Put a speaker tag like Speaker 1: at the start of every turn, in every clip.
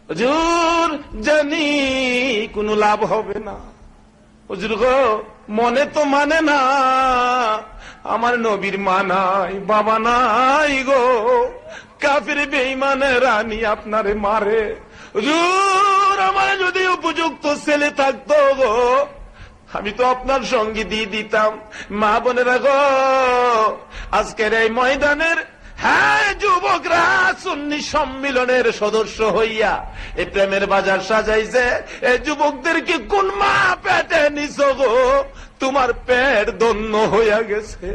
Speaker 1: হুজুর জানি কোনো লাভ হবে না। হুজুর গো, মনে তো মানে না, আমার নবীর মা নাই, বাবা নাই গো, কাফির বেঈমানে রানী আপনারে মারে। হুজুর, আমার যদি উপযুক্ত ছেলে থাকতো গো, আমি তো আপনার সঙ্গে দিয়ে দিতাম। মা বোনেরা গো, আজকের এই ময়দানের হ্যাঁ যুবকরা সুন্নি সম্মিলনের সদস্য হইয়া এই প্রেমের বাজার সাজাইছে। এই যুবকদেরকে কোন মা পেটে নিছ গো, তোমার পেট দন্য হইয়া গেছে।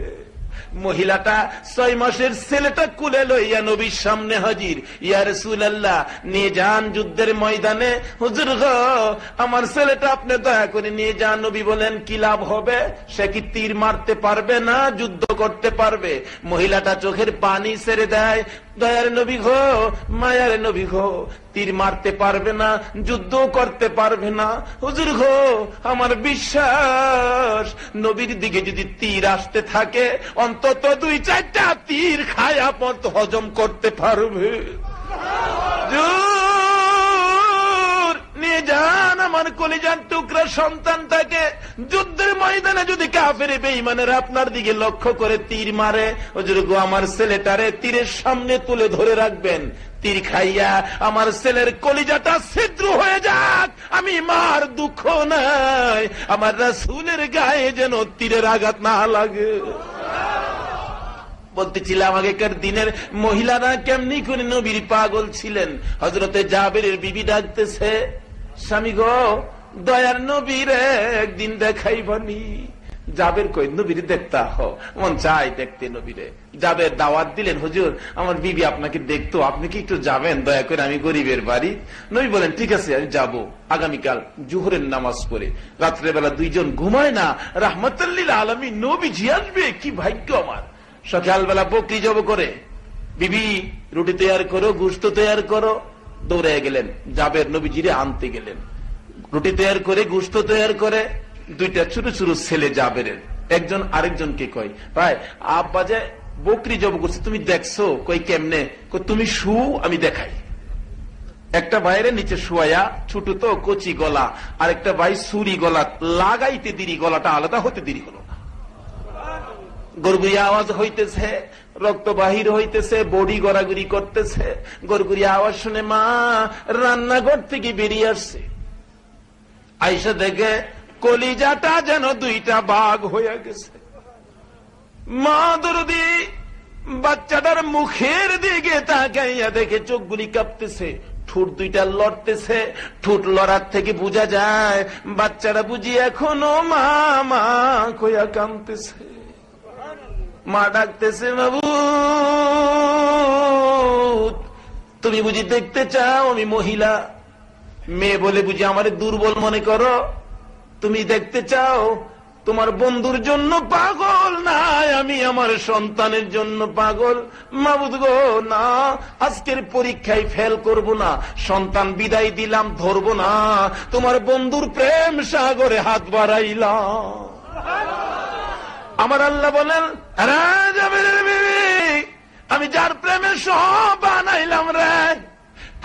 Speaker 1: মহিলাটা 6 মাসের ছেলেটা কুলে লইয়া নবীর সামনে হাজির। ইয়া রাসূলুল্লাহ, নিয়ে যান যুদ্ধের ময়দানে। হুজুর গো, আমার ছেলেটা আপনি দয়া করে নিয়ে যান। নবী বলেন, কি লাভ হবে? সে কি তীর মারতে পারবে না যুদ্ধ করতে পারবে? মহিলাটা চোখের পানি ছেড়ে দেয়। দয়ার নবী গো, মায়ার নবী গো, তীর মারতে পারবে না, যুদ্ধ করতে পারবে না। হুজুর গো, আমার বিশ্বাস নবীর দিকে যদি তীর আসতে থাকে, অন্তত 2-4টা তীর খায় আপন হজম করতে পারবে। নিয়ে যান আমার কলিজার টুকরা সন্তানটাকে। যুদ্ধের ময়দানে যদি কাফের বেঈমানেরা আপনার দিকে লক্ষ্য করে তীর মারে, হুজুর গো, আমার ছেলেটারে তীরের সামনে তুলে ধরে রাখবেন। তীর খাইয়া আমার ছেলের কলিজাটা ছিদ্র হয়ে যাক, আমি মার দুঃখ নাই, আমার রাসূলের গায়ে যেন তীরের আঘাত না লাগে। বলতেছিলাম আগেকার দিনের মহিলারা কেমনি করে নবীর পাগল ছিলেন। হযরতে জাবেরের বিবি ডাকতেছে, স্বামী গো, দয়ার নবীরে একদিন দেখাইবনি। জাবের কই, নবীর দেখতা হ, মন চাই দেখতে নবীরে। জাবের দাওয়াত দিলেন, হুজুর আমার বিবি আপনাকে দেখতো, আপনি কি একটু যাবেন দয়া করে, আমি গরিবের বাড়ি। নবী বলেন, ঠিক আছে আমি যাব। আগামীকাল জোহরের নামাজ পড়ে রাত্রেবেলা দুইজন ঘুমায় না, রাহমাতুল লিল আলামিন নবীজি আসবে, কি ভাগ্য আমার। সকালবেলা বকরি জব করে, বিবি রুটি তৈরি করো, গোশত তৈরি করো। দৌড়ে গেলেন, জাবের নবীজিরে আনতে গেলেন। রুটি তৈরি করে, গোশত তৈরি করে। 2টা ছোট ছোট ছেলে জাবেরের, একজন আরেকজনকে কয়, ভাই আব্বা যে বকরি জব করছে তুমি দেখছো? কই কেমনে? তুমি শু, আমি দেখাই। একটা বাইরে নিচে শুয়াইয়া, ছোট তো কচি গলা, আর একটা ভাই সুরি গলা, লাগাইতে দেরি, গলাটা আলাদা হতে দেরি হলো না। গড়গুড়ি আওয়াজ হইতেছে, রক্ত বাহির হইতেছে, বডি গড়াগড়ি করতেছে। গড়গুড়ি আওয়াজ শুনে মা রান্নাঘর থেকে বেরিয়ে আসছে। আইসা দেখে কলিজাটা যেন 2টা ভাগ হয়ে গেছে। মা দরদি বাচ্চাটার মুখের দিকে তাকাইয়া দেখে চোখগুলি কাঁপতেছে, ঠোঁট 2টা লড়তেছে। ঠোঁট লড়ার থেকে বোঝা যায় বাচ্চাটা বুঝি এখনো মা মা কইয়া কাঁদতেছে। মা ডাকতেছে, বাবু তুমি বুঝি দেখতে চাও আমি মহিলা? মেয়ে বলে বুঝি আমারে দুর্বল মনে করো? তুমি দেখতে চাও? তোমার বন্ধুর জন্য পাগল নাই, আমি আমার সন্তানের জন্য পাগল। মাবুদ গো, না, আজকের পরীক্ষায় ফেল করব না, সন্তান বিদায় দিলাম, ধরবো না, তোমার বন্ধুর প্রেম সাগরে হাত বাড়াইলাম। আমার আল্লাহ বলেন, আমি যার প্রেমে সব বানাইলাম রে,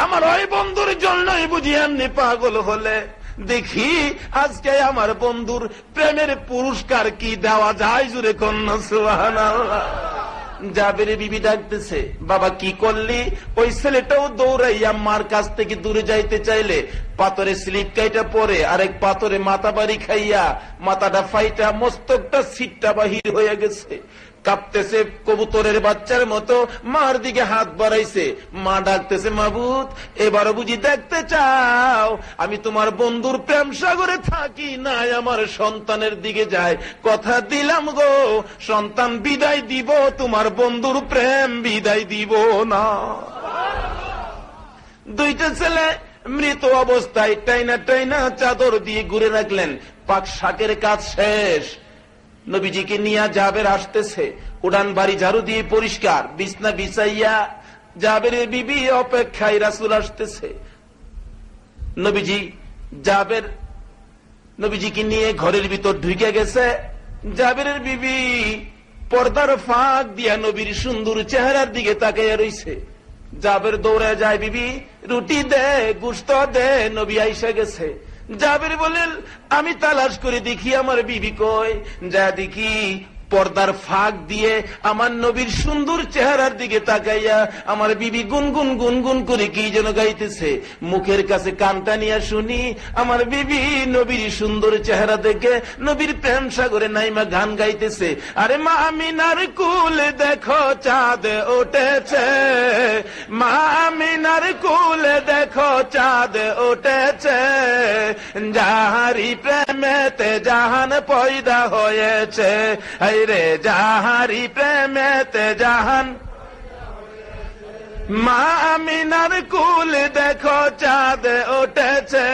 Speaker 1: আমার ওই বন্ধুর জন্যই বুঝি এমনি পাগল হলে। দেখি আজকে আমার বন্ধুর প্রেমের পুরস্কার কি দেওয়া যায়, জুড়ে কন্যা সুবহানাল্লাহ। জাবের বিবি ডাকতেছে, বাবা কি করলি? ওই ছেলেটাও দৌড়াইয়া মার কাছ থেকে দূরে যাইতে চাইলে পাথরে স্লিপ কাইটা পরে আরেক পাথরে মাথা বাড়ি খাইয়া মাথাটা ফাইটা মস্তকটা সিটটা বাহির হয়ে গেছে। কাঁপতেছে কবুতরের বাচ্চার মতো, মার দিকে হাত বাড়াইছে। মা ডাকতেছে, মাবুদ এবারও বুঝি দেখতে চাও আমি তোমার বন্ধুর প্রেম সাগরে থাকি নাই, আমার সন্তানের দিকে যায়? কথা দিলাম গো, সন্তান বিদায় দিব, তোমার বন্ধুর প্রেম বিদায় দিব না। 2টা ছেলে মৃত অবস্থায় টাইনা টাইনা চাদর দিয়ে ঘুরে রাখলেন। পাক শাকের কাজ শেষ, নবীজিকে নিয়ে জাবের আসতেছে, উড়ান বাড়ি ঝাড়ু দিয়ে পরিষ্কার, বিছনা বিছাইয়া জাবেরের বিবি অপেক্ষায় রাসূল আসতেছে। জাবের নবীজিকে নিয়ে ঘরের ভিতর ঢুকে গেছে। জাবেরের বিবি পর্দার ফাঁক দিয়া নবীর সুন্দর চেহারার দিকে তাকাইয়া রইছে। জাবের দৌড়ে যায়, বিবি রুটি দে, গোশত দে, নবী আইসা গেছে। জাবের বলেন আমি তালাশ করে দেখি আমার বিবি কই, যা দেখি পর্দার ফাঁক দিয়ে আমার নবীর সুন্দর চেহারার দিকে তাকাইয়া আমার বিবি গুনগুন গুনগুন করে কি যেন গাইতেছে। মুখের কাছে কানটা নিয়ে শুনি আমার বিবি নবীর সুন্দর চেহারা দেখে নবীর প্রেম সাগরে নাইমা গান গাইতেছে। আরে মা আমিনার কুল দেখো চাঁদ উঠেছে, মা আমিনার কুল দেখো চাঁদ উঠেছে, যাহারি প্রেমেতে জাহান পয়দা হয়েছে, রে যাহারি প্রেমেতে জাহান। মা আমিনার কুল দেখো চাঁদ উঠেছে,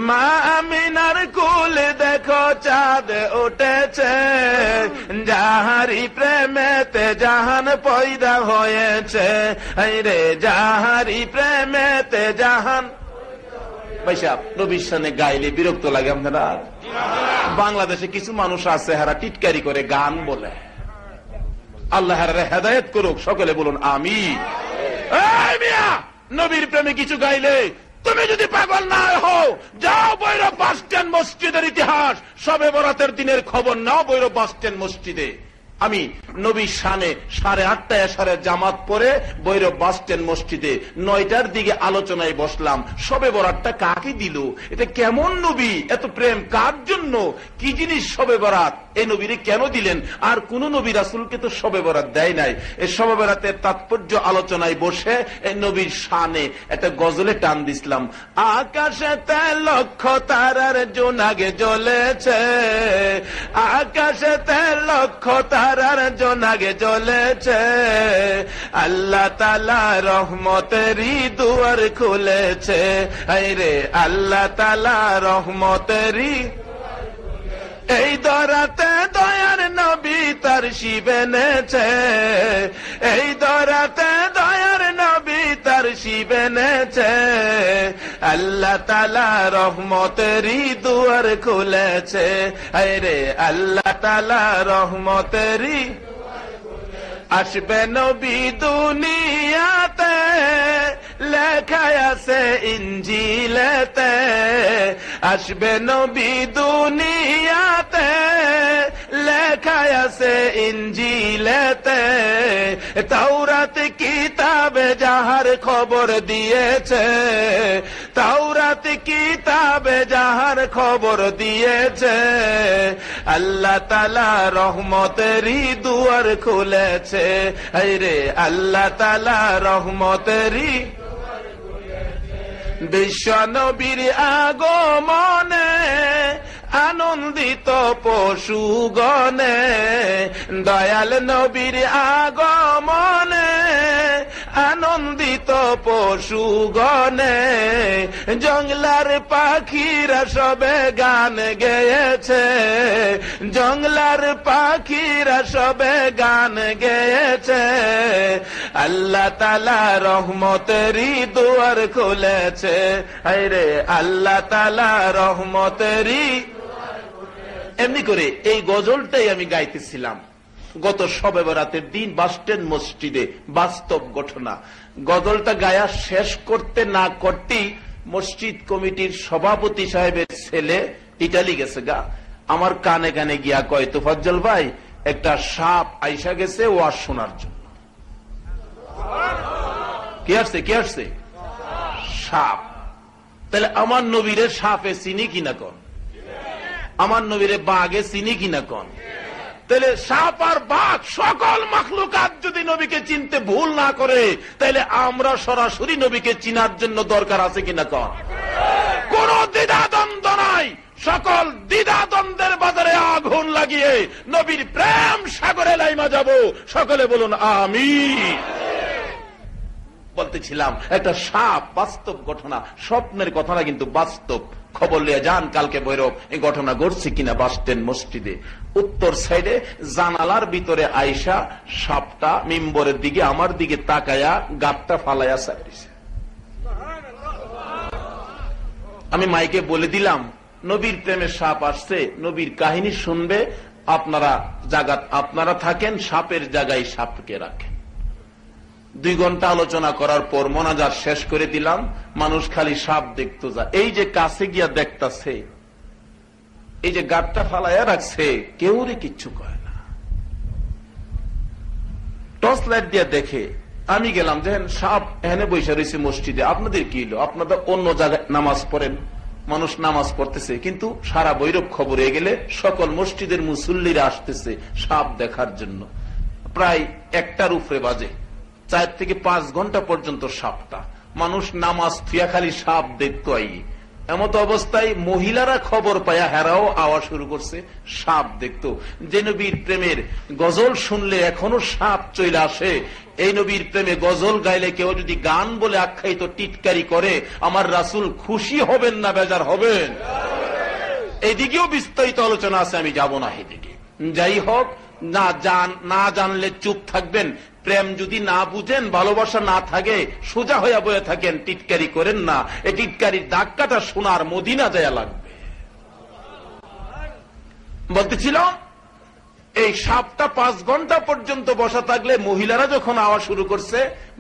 Speaker 1: মা আমিনার কুল দেখো চাঁদ উঠেছে, যাহারি প্রেমেতে জাহান পয়দা হয়েছে, রে যাহারি প্রেমেতে জাহান। ভাইসাব নবীর সামনে গাইলে বিরক্ত লাগে আপনারা? বাংলাদেশে কিছু মানুষ আছে হারা টিটকারি করে গান বলে। আল্লাহ হেদায়েত করুক, সকলে বলুন আমিন। এই মিয়া, নবীর প্রেমে কিছু গাইলে তুমি যদি পাগল না হও, যাও ভৈরব বাস স্ট্যান্ড মসজিদের ইতিহাস, শবে বরাতের দিনের খবর নাও ভৈরব বাস স্ট্যান্ড মসজিদে। আমি নবীর শানে 8:30 এশারের জামাত পরে ভৈরব বাস স্ট্যান্ড মসজিদে 9টার দিকে আলোচনায় বসলাম। শবে বরাতটা কাকে দিল? এটা কেমন নবী? এত প্রেম কার জন্য? কি জিনিস শবে বরাত? এই নবীরে কেন দিলেন? আর কোন নবী রাসূলকে তো শবে বরাত দেয় নাই। এই শবে বরাতের তাৎপর্য আলোচনায় বসে এই নবীর শানে একটা গজলে টান দিছিলাম। আকাশেতে লক্ষ তারার জোনাগে জ্বলেছে, আকাশেতে লক্ষ তারার জোনাগে জ্বলেছে, আল্লাহ তাআলা রহমতেরই দুয়ার খুলেছে, রে আল্লাহ তাআলা রহমতেরই। এই দরাতে দয়ার নবী তার শিবেনেছে, এই দরাতে দয়ার নবী তার শিবেনেছে, আল্লাহ তাআলা রহমতেরই দুয়ার খুলেছে, রে আল্লাহ তাআলা রহমতেরই। আসবে নবী দুনিয়াতে, লেখা আছে ইনজিলেতে, আসবে নবী দুনিয়াতে, লেখা আছে ইনজিলেতে, তাওরাত কিতাবে যাহার খবর দিয়েছে, তাওরাত কিতাবে যাহার খবর দিয়েছে, আল্লাহ তাআলা রহমতেরই দুয়ার খুলেছে, রে আল্লাহ তাআলা রহমতেরই। বিশ্ব নবীর আগমনে আনন্দিত পশুগণে, দয়াল নবীর আগমনে আনন্দিত পশুগণে, জংলার পাখিরা সবে গান গেয়েছে, জংলার পাখিরা সবে গান গেয়েছে, আল্লাহ তাআলা রহমতেরই দুয়ার খুলেছে, রে আল্লাহ তাআলা রহমতেরই। এমনি করে এই গজলটাই আমি গাইতেছিলাম গত শবে বরাতের দিন বাস স্ট্যান্ড মসজিদে। বাস্তব ঘটনা। গজলটা গায়া শেষ করতে না করতেই মসজিদ কমিটির সভাপতি সাহেবের ছেলে ইটালি গেছে গা, আমার কানে কানে গিয়া কয়, তোফাজ্জল ভাই একটা সাপ আইসা গেছে ওয়াজ শোনার জন্য। কি আসছে? কি আসছে? সাপ। তাহলে আমার নবীরে সাপে চিনি কিনা কন? আমার নবীরে বাঘে চিনি কিনা কন? তাহলে সাপ আর বাঘ সকল মাখলুকাত যদি নবীকে চিনতে ভুল না করে, তাহলে আমরা সরাসরি নবীকে চিনার জন্য দরকার আছে কিনা কন? কোন দ্বিধাদ্বন্দ্ব নাই। সকল দ্বিধাদ্বন্দ্বের বাজারে আগুন লাগিয়ে নবীর প্রেম সাগরে লাইমা যাব। সকলে বলুন আমিন। বলতেছিলাম একটা সাপ, বাস্তব ঘটনা, স্বপ্নের কথা না কিন্তু বাস্তব। খবর লিয়ে যান কালকে ভৈরব এই ঘটনা ঘটছে কিনা বাস স্ট্যান্ড মসজিদে। উত্তর সাইডে জানালার ভিতরে আইসা সাপটা মিম্বরের দিকে আমার দিকে তাকায়া গাতটা ফালাইয়া সাইছে। আমি মাইকে বলে দিলাম নবীর প্রেমে সাপ আসছে, নবীর কাহিনী শুনবে, আপনারা জায়গা আপনারা থাকেন, সাপের জায়গায় সাপকে রাখেন। 2 ঘন্টা আলোচনা করার পর মোনাজাত শেষ করে দিলাম, মানুষ খালি সাপ দেখতো যা। এই যে কাছে গিয়া দেখতাছে, এই যে গাঁটটা ফালাইয়া রাখছে, কেউরে কিচ্ছু কয় না। টর্চ লাইট দিয়ে দেখে, আমি গেলাম, দেখেন সাপ এখানে বৈশা রয়েছে মসজিদে, আপনাদের কি হলো? আপনাদের অন্য জায়গায় নামাজ পড়েন, মানুষ নামাজ পড়তেছে, কিন্তু সারা বৈরব খবর হয়ে গেলে সকল মসজিদের মুসল্লিরা আসতেছে সাপ দেখার জন্য। প্রায় 1টার উপরে বাজে, 4 থেকে 5 ঘন্টা পর্যন্ত সাপটা, মানুষ নামাজ থুয়া খালি সাপ দেখতো। এমত অবস্থায় মহিলারা খবর পায়া হেরাও আওয়াজ শুরু করছে, সাপ দেখতো। যে নবীর প্রেমের গজল শুনলে এখনো সাপ চলে আসে, এই নবীর প্রেমে গজল গাইলে কেউ যদি গান বলে আখ্যায়িত টিটকারি করে, আমার রাসূল খুশি হবেন না বেজার হবেন? এইদিকেও বিস্তারিত আলোচনা আছে, আমি যাব না এদিকে। যাই হোক, না জানলে চুপ থাকবেন। প্রেম যদি না বুঝেন, ভালোবাসা না থাকে, সোজা হইয়া বয়ে থাকেন, টিটকারি করেন না। এই টিটকারির ধাক্কাটা সোনার মদিনা যায় লাগবে। বলতেছিলাম, এই সাপটা 5 ঘন্টা পর্যন্ত বসা থাকলে মহিলারা যখন আওয়াজ শুরু করছে,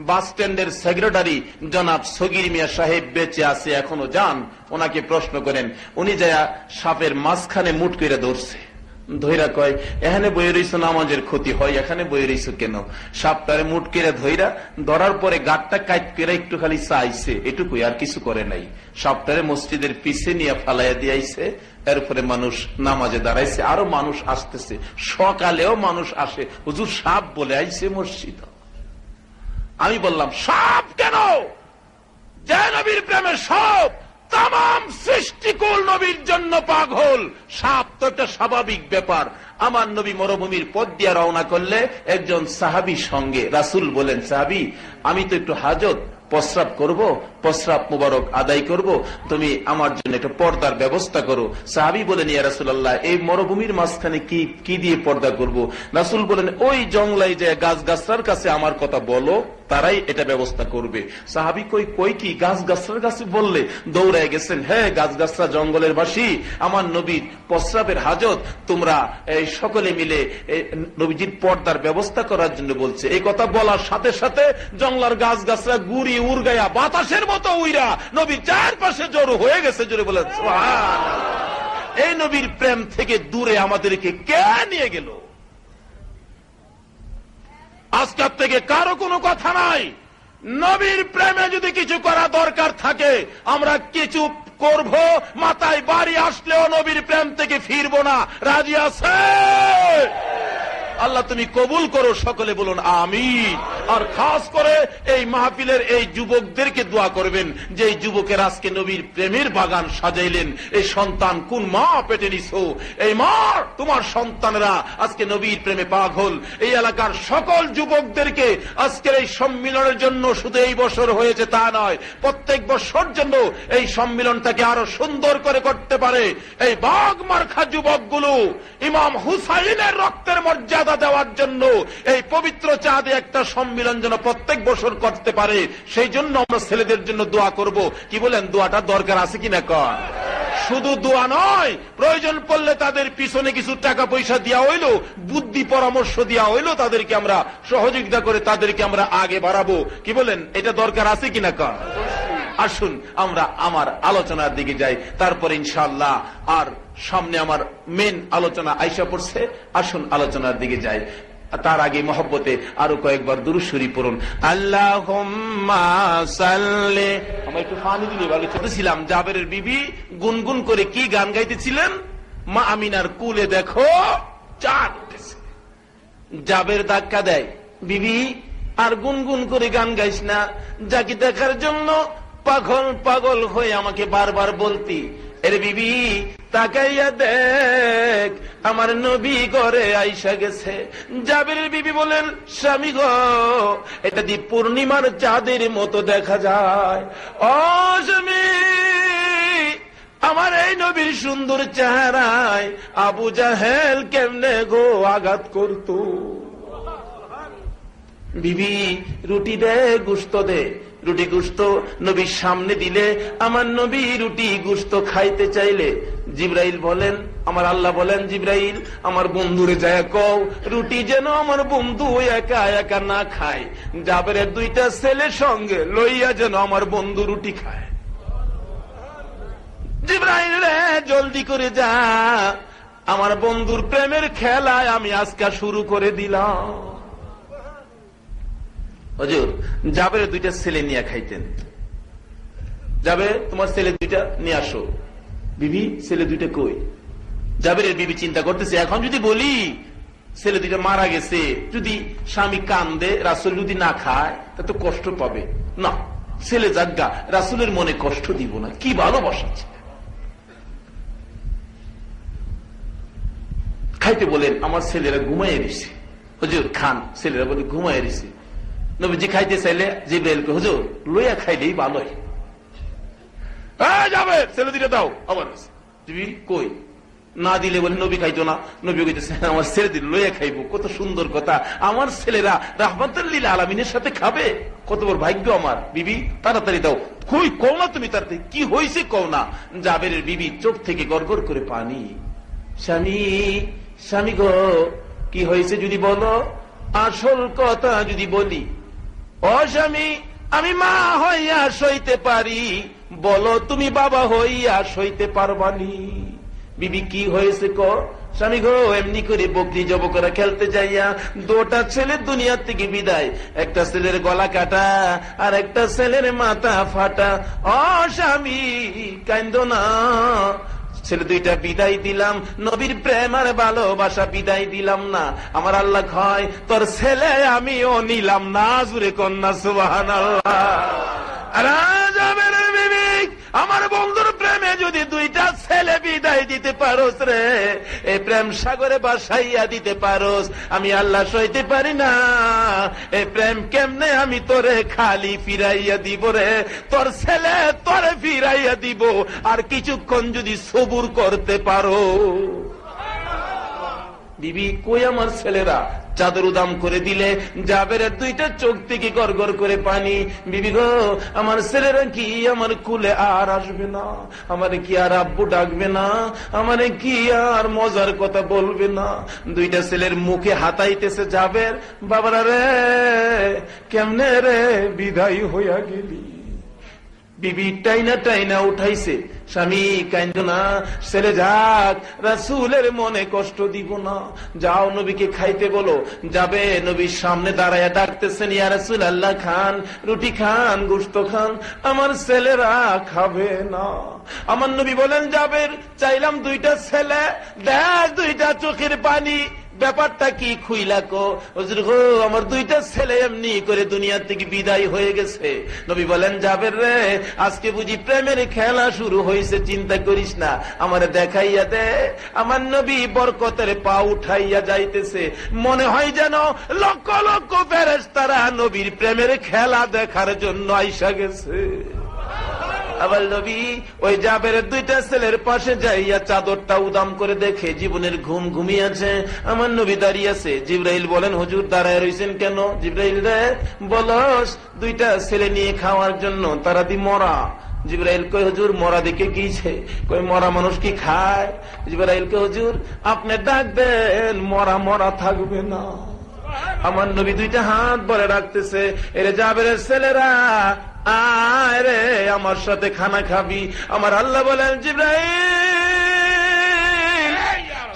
Speaker 1: বাস স্ট্যান্ডের সেক্রেটারি জনাব সগির মিয়া সাহেব বেঁচে আছে এখনো, যান ওনাকে প্রশ্ন করেন। উনি যায় সাপের মাঝখানে মুট করে ধরছে, ধৈরা কয়, এখানে বয়ে রইছো, নামাজের ক্ষতি হয়, এখানে বয়ে রইছো কেন? সাপটারে মুট করে ধৈরা ধরার পরে গাঁটটা কাট করে একটু খালি চাইছে, এটুকুই, আর কিছু করে নাই। সাপটারে মসজিদের পিছে নিয়ে ফালাইয়া দিয়েছে। এরপরে মানুষ নামাজে দাঁড়াইছে, আরো মানুষ আসতেছে, সকালেও মানুষ আসে, হুজুর সাপ বলে আইছে মসজিদ। আমি বললাম, সাপ কেন? যে নবীর প্রেমে সব তাম সৃষ্টিকুল নবীর জন্য পাগল, সাপ তো একটা স্বাভাবিক ব্যাপার। আমার নবী মরুভূমির পথ দিয়ে রওনা করলে একজন সাহাবী সঙ্গে, রাসূল বলেন, সাহাবী আমি তো একটু হাজত প্রস্রাব করব, প্রস্রাব মুবারক আদায় করব, তুমি আমার জন্য একটু পর্দার ব্যবস্থা করো। সাহাবী বলেন, ইয়া রাসূলুল্লাহ, এই মরুভূমির মাঝখানে কি দিয়ে পর্দা করব? রাসূল বলেন, ওই জঙ্গলাই যে গাছগাছরার কাছে আমার কথা বলো, তারাই এটা ব্যবস্থা করবে। সাহাবী কই কি গাছগাছরার কাছে বললে? দৌড়ায় গেছেন, হ্যাঁ গাছগাছরা জঙ্গলের বাসী, আমার নবীর প্রস্রাবের হাজত তোমরা এই সকলে মিলে নবীজির পর্দার ব্যবস্থা করার জন্য বলছে। এই কথা বলার সাথে সাথে জঙ্গলার গাছগাছরা গুড়ি উড়গায়া বাতাসের মতো উইরা নবীর চারপাশে জড়ো হয়ে গেছে। জোরে বলেন সুবহানাল্লাহ। এই নবীর প্রেম থেকে দূরে আমাদেরকে কে নিয়ে গেল? আজকের থেকে কারো কোনো কথা নাই। নবীর প্রেমে যদি কিছু করা দরকার থাকে আমরা কিছু করব, মাথায় বাড়ি আসলেও নবীর প্রেম থেকে ফিরবো না। রাজি আছে? আল্লাহ তুমি কবুল করো, সকলে বলুন আমিন। আর খাস করে এই মাহফিলের এই যুবকদেরকে দোয়া করবেন, যে এই যুবকের আজকে নবীর প্রেমের বাগান সাজাইলেন। এই সন্তান কোন মা পেটে নিছো, এই মা তোমার সন্তানরা আজকে নবীর প্রেমে পাগল। এই এলাকার সকল যুবকদেরকে আজকের এই সম্মিলনের জন্য শুধু এই বছর হয়েছে তা নয়, প্রত্যেক বছর জন্য এই সম্মিলনটাকে আরো সুন্দর করে করতে পারে। এই বাঘ মার্কা যুবকগুলো ইমাম হুসাইনের রক্তের মর্যাদা দেওয়ার জন্য এই পবিত্র চাঁদে একটা সম্মিলন যেন প্রত্যেক বছর করতে পারে, সেই জন্য আমরা ছেলেদের জন্য দোয়া করব। কি বলেন? দোয়াটা দরকার আছে কিনা? কর। শুধু দোয়া নয়, প্রয়োজন পড়লে তাদের পিছনে কিছু টাকা পয়সা দেওয়া হইলো, বুদ্ধি পরামর্শ দেওয়া হইলো, তাদেরকে আমরা সহযোগিতা করে তাদেরকে আমরা আগে বাড়াবো। কি বলেন? এটা দরকার আছে কিনা? কর। আসুন আমরা আমার আলোচনার দিকে যাই, তারপরে ইনশাআল্লাহ আর সামনে আমার মেন আলোচনা আইসা পড়ছে। আসুন আলোচনার দিকে যাই। তার আগে মহব্বতে আরো কয়েকবার দুরূদ শরীফ পড়ুন। আল্লাহুম্মা সাল্লি। আমরা একটু পানি দিলে ভালো। ছিলাম জাবেরের বিবি গুনগুন করে কি গান গাইতেছিলেন? মা আমিনার কুলে দেখো চাঁদ উঠেছে। জাবের ধাক্কা দেয়, বিবি আর গুনগুন করে গান গাইস না, যাকে দেখার জন্য পাগল পাগল হয়ে আমাকে বারবার বলতি। এর বিবি তাকাইয়া দেখ, আমার নবী ঘরে আইসা গেছে। জাবেরের বিবি বলেন, স্বামী গো, এটা দি পূর্ণিমার চাঁদের মতো দেখা যায়। ও স্বামী, আমার এই নবীর সুন্দর চেহারায় আবু জাহেল কেমনে গো আঘাত করতো। বিবি রুটি দে, গুস্ত দে, রুটি গোশত নবীর সামনে দিলে আমার নবী রুটি গোশত খাইতে চাইলে জিবরাইল বলেন, আমার আল্লাহ বলেন, জিবরাইল আমার বন্ধুরে যায় কও রুটি যেন আমার বন্ধু একা একা না খায়, জাবেরের দুইটা ছেলে সঙ্গে লইয়া যেন আমার বন্ধু রুটি খায়। জিবরাইল রে জলদি করে যা, আমার বন্ধুর প্রেমের খেলায় আমি আজকে শুরু করে দিলাম। হুজুর জাবের দুইটা ছেলে নিয়ে খাইতেন, যাবে তোমার ছেলে দুইটা নিয়ে আসো। বিবি ছেলে দুইটা কই? জাবেরের বিবি চিন্তা করতেছে, এখন যদি বলি ছেলে দুইটা মারা গেছে, যদি স্বামী কান্দে, রাসূল যদি না খায় তা তো কষ্ট পাবে, না ছেলে জাগা, রাসূলের মনে কষ্ট দিব না, কি ভালোবাসা। খাইতে বলেন, আমার ছেলেরা ঘুমাইয়ে দিছে। হুজুর খান, ছেলেরা বলে ঘুমাইয়ে দিছে। নবীজি খাইতে চাইলে জিবরাইলকে, হুজুর লইয়া খাইলেই ভালোই, যাবে ছেলে দুইটা দাও। আবার কই না দিলে বলে নবী খাইতো না, নবী কইতেছে আমার ছেলে দিল লইয়া খাইবো, কত সুন্দর কথা, আমার ছেলেরা রাহমাতুল লিল আলামিনের সাথে খাবে, কত বড় ভাগ্য আমার। বিবি তাড়াতাড়ি দাও। কই কও না তুমি, তাড়াতাড়ি কি হয়েছে কও না। জাবেরের বিবি চোখ থেকে গড়গড় করে পানি। স্বামী স্বামী গো কি হয়েছে যদি বলো, আসল কথা যদি বলি। ও স্বামী আমি মা হইয়া সইতে পারি, বলো তুমি বাবা হইয়া সইতে পারবানি। বিবি কি হয়েছে ক? স্বামী গো এমনি করে বকরি জব করে খেলতে যাইয়া দুটা ছেলে দুনিয়া থেকে বিদায়, একটা ছেলের গলা কাটা আর একটা ছেলের মাথা ফাটা। ও স্বামী কান্দো না, ছেলে দুইটা বিদায় দিলাম, নবীর প্রেম আর ভালোবাসা বিদায় দিলাম না। আমার আল্লাহ কয় তোর ছেলে আমিও নিলাম না। জুরে কন্যা সুবহানাল্লাহ। আমার বন্ধুর প্রেমে যদি দুইটা ছেলে বিদায় দিতে পারোস রে, এই প্রেম সাগরে বাসাইয়া দিতে পারোস, আমি আল্লাহ সইতে পারি না। এই প্রেম কেমনে আমি তোরে খালি ফিরাইয়া দিব রে, তোর ছেলে তোরে ফিরাইয়া দিব, আর কিছুক্ষণ যদি সবুর করতে পারো। বিবি কই আমার ছেলেরা? চাদর উদাম করে দিলে জাবেরের দুইটা চোখ থেকে গড়গড় করে পানি। বিবি গো আমার ছেলেরা কি আমার কুলে আর আসবে না, আমারে কি আর আব্বু ডাকবে না, আমারে কি আর মজার কথা বলবে না। দুইটা ছেলের মুখে হাতাইতেছে জাবের, বাবারা রে কেমনে রে বিদায় হইয়া গেলি। বিবি টাইনা টাইনা উঠাইছে, স্বামী কাইন্দো না, ছেলে যাক, রাসূলের মনে কষ্ট দিব না, যাও নবীকে খাইতে বলো। যাবে নবীর সামনে দাঁড়ায়া ডাকতেছেন, ইয়া রাসূলুল্লাহ খান, রুটি খান, গোশত খান, আমার ছেলেরা খাবে না। আমার নবী বলেন, যাবের চাইলাম দুইটা ছেলে, দেখ দুইটা চোখের পানি, ব্যাপারটা কি খুইলা কো। হুজুর গো আমার দুইটা ছেলে এমনি করে দুনিয়া থেকে বিদায় হয়ে গেছে। নবী বলেন, জাবের রে আজকে বুঝি প্রেমের খেলা শুরু হয়েছে, চিন্তা করিস না, আমারে দেখাইয়া দে। আমার নবী বরকতের পা উঠাইয়া যাইতেছে, মনে হয় যেন লক্ষ লক্ষ ফেরেশতারা নবীর প্রেমের খেলা দেখার জন্য আইসা গেছে। আবার নবী ওই জাবেরের দুইটা ছেলের পাশে যাইয়া চাদরটা উদাম করে দেখে জীবনের ঘুম ঘুমিয়েছে, আমার নবী দাঁড়িয়ে আছে। জিবরাইল বলেন, হুজুর দাঁড়ায় রয়েছেন কেন? জিবরাইল রে বলস দুইটা ছেলে নিয়ে খাওয়ার জন্য, তারা দি মরা। জিবরাইল কই, হুজুর মরা দেখে গিয়েছে, কই মরা মানুষ কি খায়? জিবরাইল কে, হুজুর আপনি ডাক দেন, মরা মরা থাকবে না। আমার নবী দুইটা হাত ভরে রাখতেছে, এরে জাবেরের ছেলেরা আয় রে আমার সাথে খানা খাবি। আমার আল্লাহ বলেন, জিবরাইল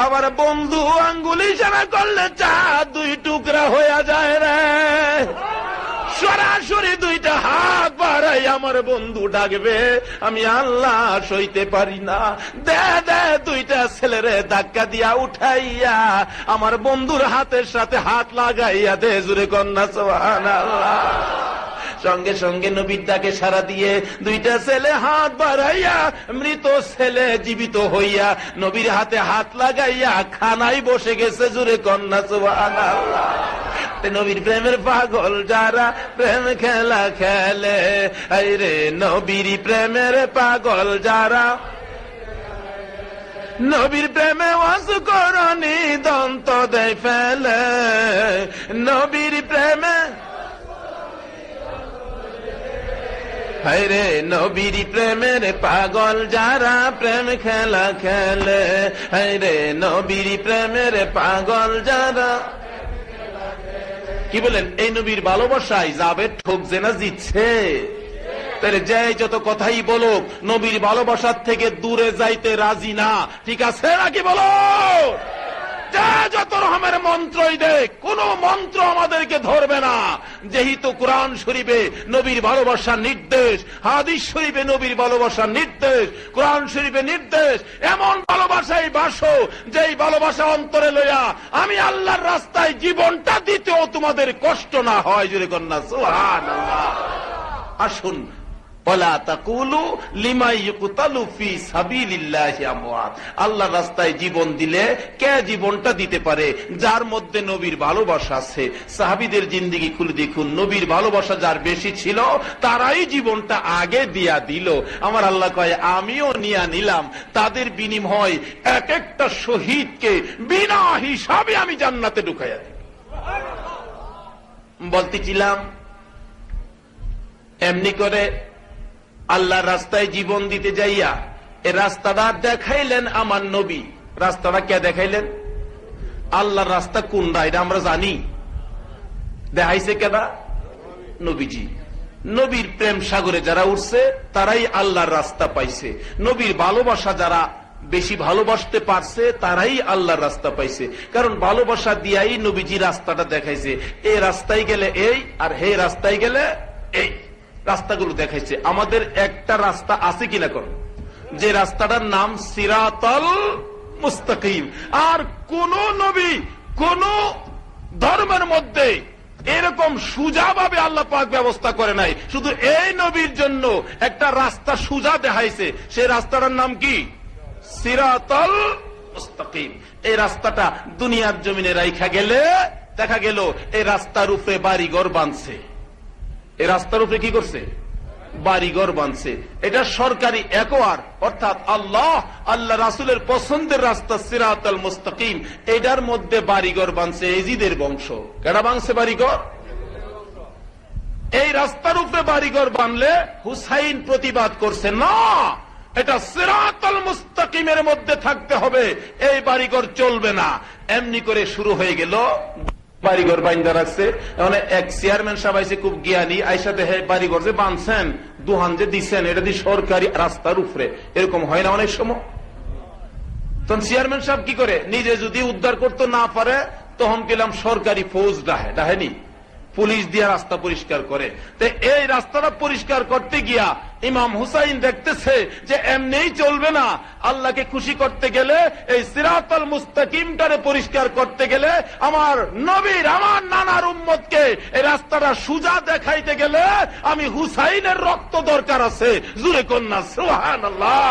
Speaker 1: আমার বন্ধু আঙ্গুল ইশারা করলে চা দুই টুকরা হয়ে যায় রে। সরাসরি দুইটা হাত বাড়াই আমার বন্ধু ডাকবে, আমি আল্লাহ সইতে পারি না। দে দে দুইটা ছেলেরে ধাক্কা দিয়া উঠাইয়া আমার বন্ধুর হাতের সাথে হাত লাগাইয়া দে। জুরে কন্যা সুবহানাল্লাহ। সঙ্গে সঙ্গে নবীর ডাকে সাড়া দিয়ে দুইটা ছেলে হাত বাড়াইয়া, মৃত ছেলে জীবিত হইয়া নবীর হাতে হাত লাগাইয়া খানায় বসে গেছে। জুরে কন্যা সুবহানাল্লাহ। নবীর প্রেমের পাগল যারা প্রেম খেলা খেলে, এই রে নবীর প্রেমের পাগল যারা, নবীর প্রেমে অসুকরণী দন্ত দেয় ফেলে, নবীর প্রেমে হায়রে নবীর প্রেমের পাগল যারা প্রেম খেলা খেলে, হায়রে নবীর প্রেমের পাগল যারা। কি বলেন? এই নবীর ভালোবাসায় যাবে ঠকছে না জিতছে? তাহলে যে যত কথাই বলুক নবীর ভালোবাসার থেকে দূরে যাইতে রাজি না, ঠিক আছে নাকি বলো? যে যত রকমের মন্ত্রই দেখ, কোন মন্ত্র আমাদেরকে ধরবে না, যেহেতু কোরআন শরীফে নবীর ভালোবাসার নির্দেশ, হাদিস শরীফে নবীর ভালোবাসার নির্দেশ, কোরআন শরীফে নির্দেশ এমন ভালোবাসায় বাসো যেই ভালোবাসা অন্তরে লইয়া আমি আল্লাহর রাস্তায় জীবনটা দিতেও তোমাদের কষ্ট না হয়। জোরে কন্যা সুবহানাল্লাহ। আসুন, আল্লাহর রাস্তায় জীবন দিলে কে জীবনটা দিতে পারে? যার মধ্যে নবীর ভালোবাসা আছে। সাহাবীদের জিন্দেগি খুলে দেখুন, নবীর ভালোবাসা যার বেশি ছিল তারাই জীবনটা আগে দিয়া দিল। আমার আল্লাহ কয় আমিও নিয়া নিলাম, তাদের বিনিময় এক একটা শহীদকে বিনা হিসাবে আমি জান্নাতে ঢুকাইয়া দিই। বলতেছিলাম এমনি করে আল্লাহর রাস্তায় জীবন দিতে যাইয়া এ রাস্তাটা দেখাইলেন আমার নবী। রাস্তাটা কে দেখাইলেন? আল্লাহর রাস্তা কোনটা এটা আমরা জানি, দেখাইছে কেনা? নবীজি। নবীর প্রেম সাগরে যারা উঠছে তারাই আল্লাহর রাস্তা পাইছে। নবীর ভালোবাসা যারা বেশি ভালোবাসতে পারছে তারাই আল্লাহর রাস্তা পাইছে। কারণ ভালোবাসা দিয়াই নবীজি রাস্তাটা দেখাইছে। এই রাস্তায় গেলে এই, আর হে রাস্তায় গেলে এই, রাস্তাগুলো দেখাইছে। আমাদের একটা রাস্তা আছে কিনা কোন, যে রাস্তাটার নাম সিরাতাল মুস্তাকিম। আর কোন নবী কোন ধর্মের মধ্যে এরকম সুজাভাবে আল্লাহ পাক ব্যবস্থা করে নাই। শুধু এই নবীর জন্য একটা রাস্তা সুজা দেখাইছে, সেই রাস্তাটার নাম কি? সিরাতাল মুস্তাকিম। এই রাস্তাটা দুনিয়ার জমিনে রাইখা গেলে দেখা গেল এই রাস্তার উপরে বাড়িঘর বাঁধছে। এই রাস্তার উপরে কি করছে? বাড়িঘর বাঁধছে। এটা সরকারি একোয়ার, অর্থাৎ আল্লাহ রাসূলের পছন্দের রাস্তা সিরাতাল মুস্তাকিম। এটার মধ্যে বাড়িঘর বাঁধছে এজিদের বংশ। কেডা বাঁধছে বাড়িঘর? এই রাস্তার উপরে বাড়িঘর বাঁধলে হুসাইন প্রতিবাদ করছে, না, এটা সিরাতাল মুস্তাকিমের মধ্যে থাকতে হবে, এই বাড়িঘর চলবে না। এমনি করে শুরু হয়ে গেল বাড়িঘর বাইন্দা রাখছে। মানে এক চেয়ারম্যান সাহেব আইসে, খুব জ্ঞানী, আইসা দেখে বাড়িঘর যে বাঁধছেন, দুহান যে দিচ্ছেন, এটা দিয়ে সরকারি রাস্তার উপরে। এরকম হয় না অনেক সময়? তখন চেয়ারম্যান সাহেব কি করে, নিজে যদি উদ্ধার করতে না পারে তখন গেলাম সরকারি ফৌজ ডাহেনি, পুলিশ দিয়ে রাস্তা পরিষ্কার করে। তো এই রাস্তাটা পরিষ্কার করতে গিয়া ইমাম হুসাইন দেখতেছে যে এমনিই চলবে না, আল্লাহকে খুশি করতে গেলে এই সিরাতাল মুস্তাকিমটারে পরিষ্কার করতে গেলে আমার নবীর, আমার নানার উম্মতকে এই রাস্তাটা সুজা দেখাইতে গেলে আমি হুসাইনের রক্ত দরকার আছে। জুরে কন্যা সুবহানাল্লাহ।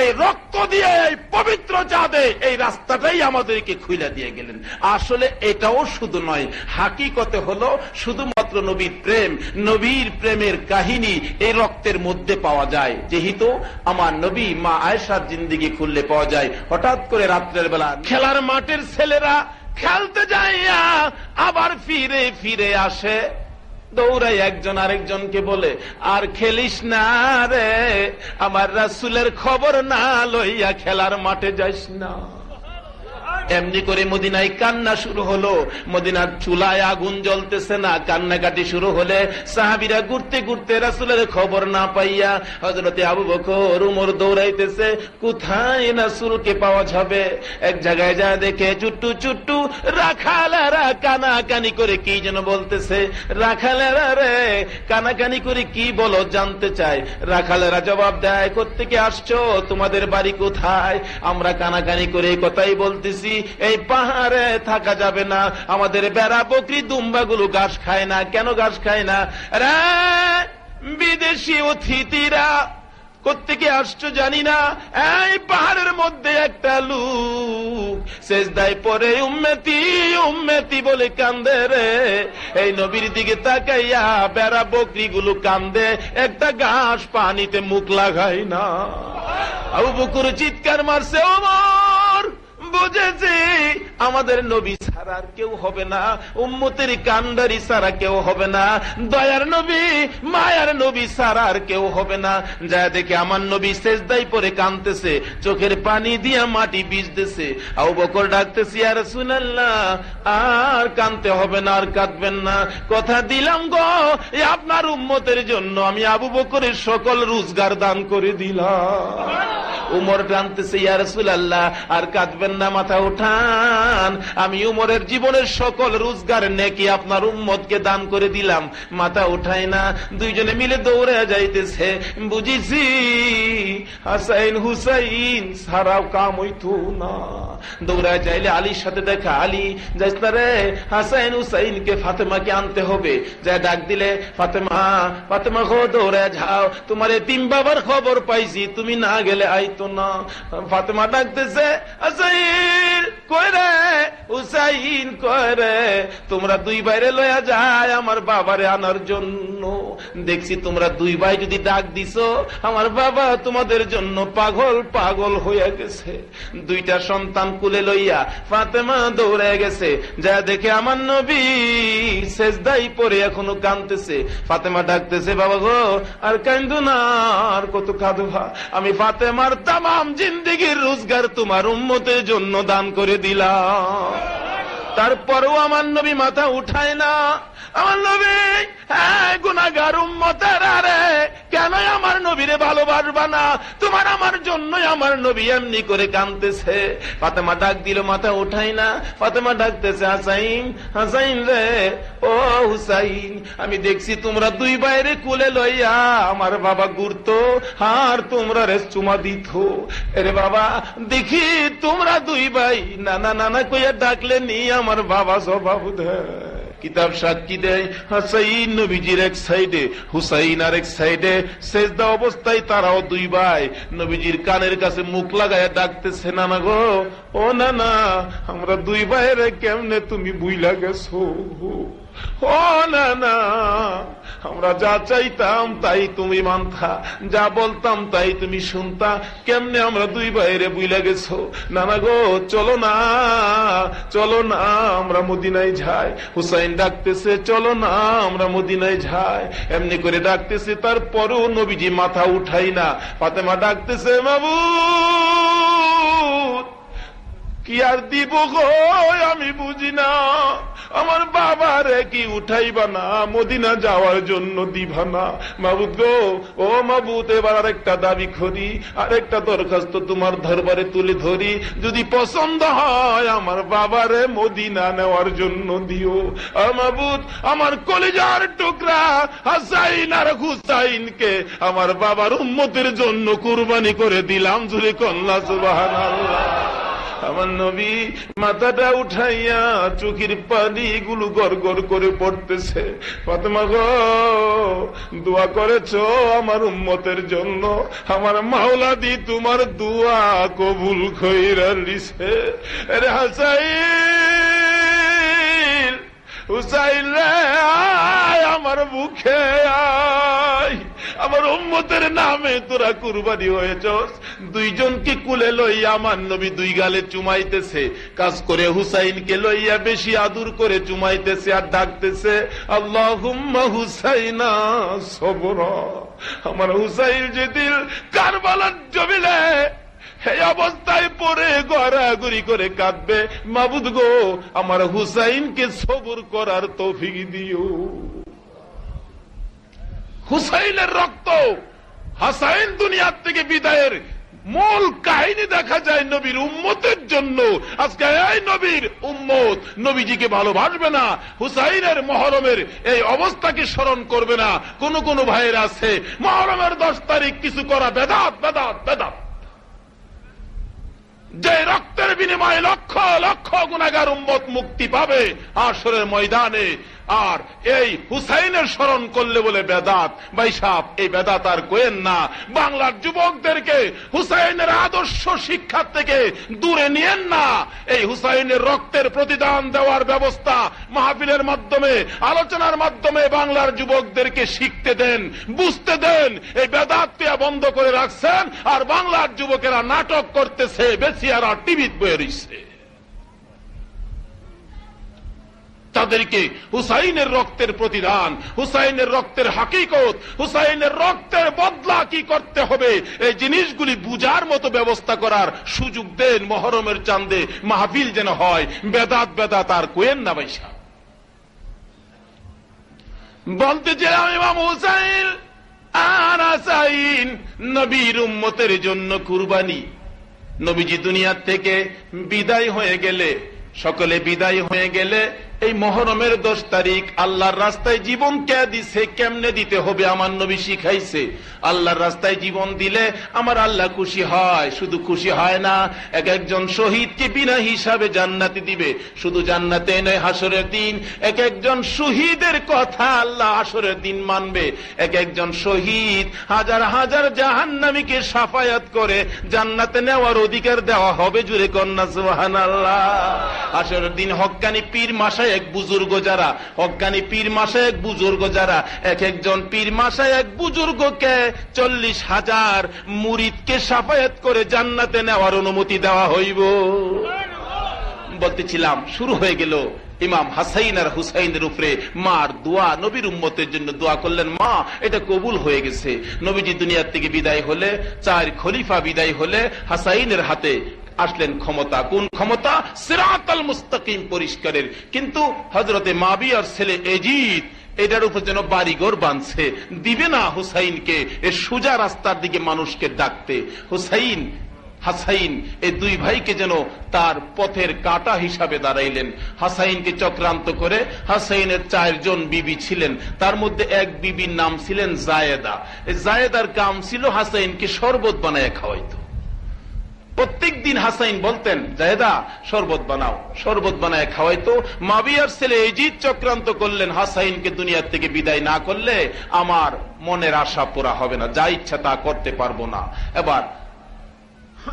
Speaker 1: এই রক্ত দিয়ে এই পবিত্র চাঁদে এই রাস্তাটাই আমাদেরকে খুলে দিয়ে গেলেন। আসলে এটাও শুধু নয়, হাকিকতে হলো শুধুমাত্র নবীর প্রেম, নবীর প্রেমের কাহিনী এই রক্তের মধ্যে পাওয়া যায়। যেহেতু আমার নবী মা আয়েশার জিন্দেগি খুললে পাওয়া যায়। হঠাৎ করে রাত্রের বেলা খেলার মাঠের ছেলেরা খেলতে যাইয়া আবার ফিরে ফিরে আসে, দৌড়াই একজন আরেকজনকে বলে, আর খেলিস না রে, আমার রাসূলের খবর না লইয়া খেলার মাঠে যাইস না। এমনি করে মদিনায় কান্না শুরু হলো। মদিনার চুলায় আগুন জ্বলতেছে না, কান্নাকাটি শুরু হলে সাহাবীরা ঘুরতে ঘুরতে রাসূলের খবর না পাইয়া হযরতে আবু বকর উমর দৌড়াইতেছে, কোথায় রাসূলকে পাওয়া যাবে। এক জায়গায় যা দেখে চুট্টু চুট্টু রাখালেরা কানাকানি করে কি যেন বলতেছে। রাখালেরা রে কানাকানি করে কি বলো জানতে চায়। রাখালেরা জবাব দেয়, কোত্থেকে আসছো, তোমাদের বাড়ি কোথায়? আমরা কানাকানি করে কথাই বলতেছি, এই পাহাড়ে থাকা যাবে না, আমাদের বেড়া বকরি দুম্বাগুলো ঘাস খায় না। কেন ঘাস খায় না? রে বিদেশি অতিথিরা কোত্থেকে আসছো জানি না, এই পাহাড়ের মধ্যে একটা লোক সেজদায় পড়ে উম্মতি উম্মতি বলে কান্দে রে। এই নবীর দিকে তাকাইয়া বেড়া বকরি গুলো কান্দে, একটা ঘাস পানিতে মুখ লাগায় না। আবু বকর চিৎকার মারছে, ওমর বুঝেছি আমাদের নবী ছাড়া ছাড়া আর কেউ হবে না, উম্মতের কান্ডারি ছাড়া কেউ হবে না, দয়ার নবী মায়ার নবী ছাড়া আর কেউ হবে না। যা দেখে আমার নবী সেজদায় পড়ে কাঁদতেছে, চোখের পানি দিয়া মাটি ভিজতেছে। আবু বকর ডাকতেছে, ইয়া রাসূলুল্লাহ আর কাঁদতে হবে না, আর কাঁদবেন না, কথা দিলাম গো আপনার উম্মতের জন্য আমি আবু বকরের সকল রোজগার দান করে দিলাম। উমর টানতেছে, ইয়া রাসূলুল্লাহ আর কাঁদবেন না, মাথা উঠান, আমি উমরের জীবনের সকল রোজগার নেকি আপনার উম্মতকে দান করে দিলাম। মাথা উঠায় না, দুইজনে মিলে দৌড়ে যাইতেছে। বুঝিছি হাসাইন হুসাইন সারাও কাম হইতো না। দৌড়া যাইলে আলীর সাথে দেখা, আলী যাইস না রে, হাসাইন হুসাইনকে ফাতেমাকে আনতে হবে। যা ডাক দিলে, ফাতেমা ফাতেমা গো দৌড়ে যাও, তোমার এতিম বাবার খবর পাইছি, তুমি না গেলে আইতো না। ফাতেমা ডাকতেছে, হাসাইন কই রে, হুসাইন কই রে, তোমরা দুই বাইরে লয়া যায় আমার বাবারে আনার জন্য। দেখছি তোমরা দুই ভাই যদি ডাক দিছো, আমার বাবা তোমাদের জন্য পাগল পাগল হয়ে গেছে। দুইটা সন্তান কুলে লইয়া ফাতেমা দৌড়ে গেছে। যা দেখে আমার নবী সেজদায় পড়ে এখনো কাঁদতেছে। ফাতেমা ডাকতেছে, বাবা গো আর কান্দো না, আর কত কাঁদবা, আমি ফাতেমার তামাম জিন্দেগির রোজগার তোমার উম্মতের জন্য দান করে দিলাম। তারপরেও আমার নবী মাথা উঠায় না। আমার নবী হ্যাঁ গুনাহগার উম্মতের, আরে কেন আমার নবীরে ভালোবাসবা না, তোমার আমার জন্য আমার নবী এমনি করে কাঁদতেছে। ফাতেমা ডাক দিল, মাথা উঠাই না। ফাতেমা ডাকতেছে, হাসাইন হাসাইন রে, ও হুসাইন আমি দেখছি তোমরা দুই বাইরে কুলে লইয়া আমার বাবা ঘুরতো আর তোমরা রে চুমা দিত। এরে বাবা দেখি তোমরা দুই ভাই নানা নানা কইয়া ডাকলে নি আমার বাবা স্বভাব দেয়। কিতাব সাক্ষী দেয়, হাসাইন নবীজির এক সাইডে, হুসাইন আর এক সাইডে। সেজদা অবস্থায় তারাও দুই ভাই নবীজির কানের কাছে মুখ লাগায় ডাকতেছে, নানা গো ও নানা, আমরা দুই ভাইরে কেমনে তুমি বুইলা গেছো, ও নানা আমরা যা চাইতাম তাই তুমি মানতা, যা বলতাম তাই তুমি শুনতা, কেমনে আমরা দুই ভাইরে বুইলা গেছো। নানা গো চলো না চলো না আমরা মদিনায় যাই। হুসাইন ডাকতেছে, চলো না আমরা মদিনায় যাই। এমনি করে ডাকতেছে, তারপরেও নবীজি মাথা উঠাই না। ফাতেমা ডাকতেছে, মাবুদ কি আর দিব গো আমি বুঝি না, আমার বাবারে কি উঠাইবা না, মদিনা যাওয়ার জন্য দিবা না। মাবুদ গো, ও মাবুদ এবার আরেকটা দাবি করি, আরেকটা দরখাস্ত তোমার দরবারে তুলে ধরি, যদি পছন্দ হয় আমার বাবারে মদিনা নেওয়ার জন্য দিও। মাবুদ আমার কলিজার টুকরা হাসাইন আর হুসাইনকে আমার বাবার উম্মতের জন্য কুরবানি করে দিলাম। জুরে কন্যা সুবহানাল্লাহ। আমার নবী মাথাটা উঠাইয়া চোখের পানি গুলো গড় গড় করে পড়তেছে। ফাতেমা গো দোয়া করেছো আমার উম্মতের জন্য, আমার মাওলা দি তোমার দোয়া কবুল কইরা লিছে। আরে হাসাইন হুসাইন রে আয় আমার মুখে আয়, আমার উম্মতের নামে তোরা কুরবানি হয়েছস। দুইজনকে কুলে লইয়া আমার নবী দুই গালে চুমাইতেছে, কাজ করে হুসাইনকে লইয়া বেশি আদর করে চুমাইতেছে আর ডাকতেছে, আল্লাহুম্মা হুসাইনা সবরা। আমার হুসাইন যেদিন কারবালার জমিনে এই অবস্থায় পরে গড়াগড়ি করে কাঁদবে, মাবুদ গো আমার হুসাইনকে সবর করার তৌফিক দিও। হুসাইনের রক্ত, হাসাইন দুনিয়ার থেকে বিদায়ের মূল কাহিনী দেখা যায় নবীর উম্মতের জন্য। আজকে এই নবীর উম্মত নবীজিকে ভালোবাসবে না, হুসাইনের মহরমের এই অবস্থাকে স্মরণ করবে না। কোন কোন ভাইয়ের আছে মহরমের 10 তারিখ কিছু করা বেদাত বেদাত বেদাত, যে রক্তের বিনিময়ে লক্ষ লক্ষ গুনাহগার উম্মত মুক্তি পাবে হাশরের ময়দানে, আর এই হুসাইনের স্মরণ করলে বলে বেদাত। ভাই সাহেব এই বেদাত আর কোয়েন না। বাংলার যুবকদেরকে হুসাইনের আদর্শ শিক্ষা থেকে দূরে নিয়েন না। এই হুসাইনের রক্তের প্রতিদান দেওয়ার ব্যবস্থা মাহফিলের মাধ্যমে, আলোচনার মাধ্যমে বাংলার যুবকদেরকে শিখতে দেন, বুঝতে দেন। এই বেদাতকে বন্ধ করে রাখছেন আর বাংলার যুবকেরা নাটক করতেছে, বেশি আর টিভিতে বয়ে রইছে। তাদেরকে হুসাইনের রক্তের প্রতিদান, হুসাইনের রক্তের হাকিকত, হুসাইনের রক্তের বদলা কি করতে হবে এই জিনিসগুলি বুঝার মতো ব্যবস্থা করার সুযোগ দেন। মহরমের চাঁদে মাহফিল যেন হয়, বেদাত আর কোয়েন না বাইসা। বলতেছিলাম ইমাম হুসাইন আর হাসাইন নবীর উম্মতের জন্য কুরবানি। নবীজি দুনিয়ার থেকে বিদায় হয়ে গেলে, সকলে বিদায় হয়ে গেলে এই মহরমের 10 তারিখ আল্লাহর রাস্তায় জীবন কে দিছে, কেমনে দিতে হবে আমার নবী শিখাইছে। আল্লাহর রাস্তায় জীবন দিলে আমার আল্লাহ খুশি হয়। শুধু খুশি হয় না, এক একজন শহীদকে বিনা হিসাবে জান্নাতে দিবে। শুধু জান্নাতে নয়, হাসরের দিন এক একজন শহীদের কথা আল্লাহ হাসরের দিন মানবে। এক একজন শহীদ হাজার হাজার জাহান্নামীকে শাফায়াত করে জান্নাতে নেওয়ার অধিকার দেওয়া হবে। জুড়ে কন্যা সুবহানাল্লাহ। হাসরের দিন হক্কানি পীর মাসায় এক বুজুর্গ যারা, হক্কানি পীর মাসায় এক বুজুর্গ যারা, এক একজন পীর মাসায় এক বুজুর্গকে 40,000 মুরিদকে শাফায়াত করে জান্নাতে নেওয়ার অনুমতি দেওয়া হইব। বলতেছিলাম শুরু হয়ে গেল ইমাম হাসাইন আর হুসাইনের উপরে মার দোয়া। নবীর উম্মতের জন্য দোয়া করলেন, মা এটা কবুল হয়ে গেছে। নবীজি দুনিয়ার থেকে বিদায় হলে, 4 খলিফা বিদায় হলে হাসাইনের হাতে আসলেন ক্ষমতা। কোন ক্ষমতা? সিরাতাল মুস্তাকিম পরিষ্কারের। কিন্তু হযরতে মাবিয়ার ছেলে এজিদ এটার উপর যেন বাড়িঘর বাঁধছে, দিবে না হুসাইনকে এই সোজা রাস্তার দিকে মানুষকে ডাকতে। হুসাইন হাসাইন এই 2 ভাইকে যেন তার পথের কাঁটা হিসাবে দাঁড়াইলেন। হাসাইনকে চক্রান্ত করে, হাসাইনের 4 জন বিবি ছিলেন, তার মধ্যে এক বিবির নাম ছিলেন জায়েদা। এই জায়েদার কাম ছিল হাসাইনকে শরবত বানায় খাওয়াইতো। প্রত্যেক দিন হাসাইন বলতেন, জায়েদা শরবত বানাও, শরবত বানায় খাওয়াইতো। মাবিয়ার ছেলে এজিদ চক্রান্ত করলেন, হাসাইনকে দুনিয়ার থেকে বিদায় না করলে আমার মনের আশা পুরা হবে না, যা ইচ্ছা তা করতে পারবো না। এবার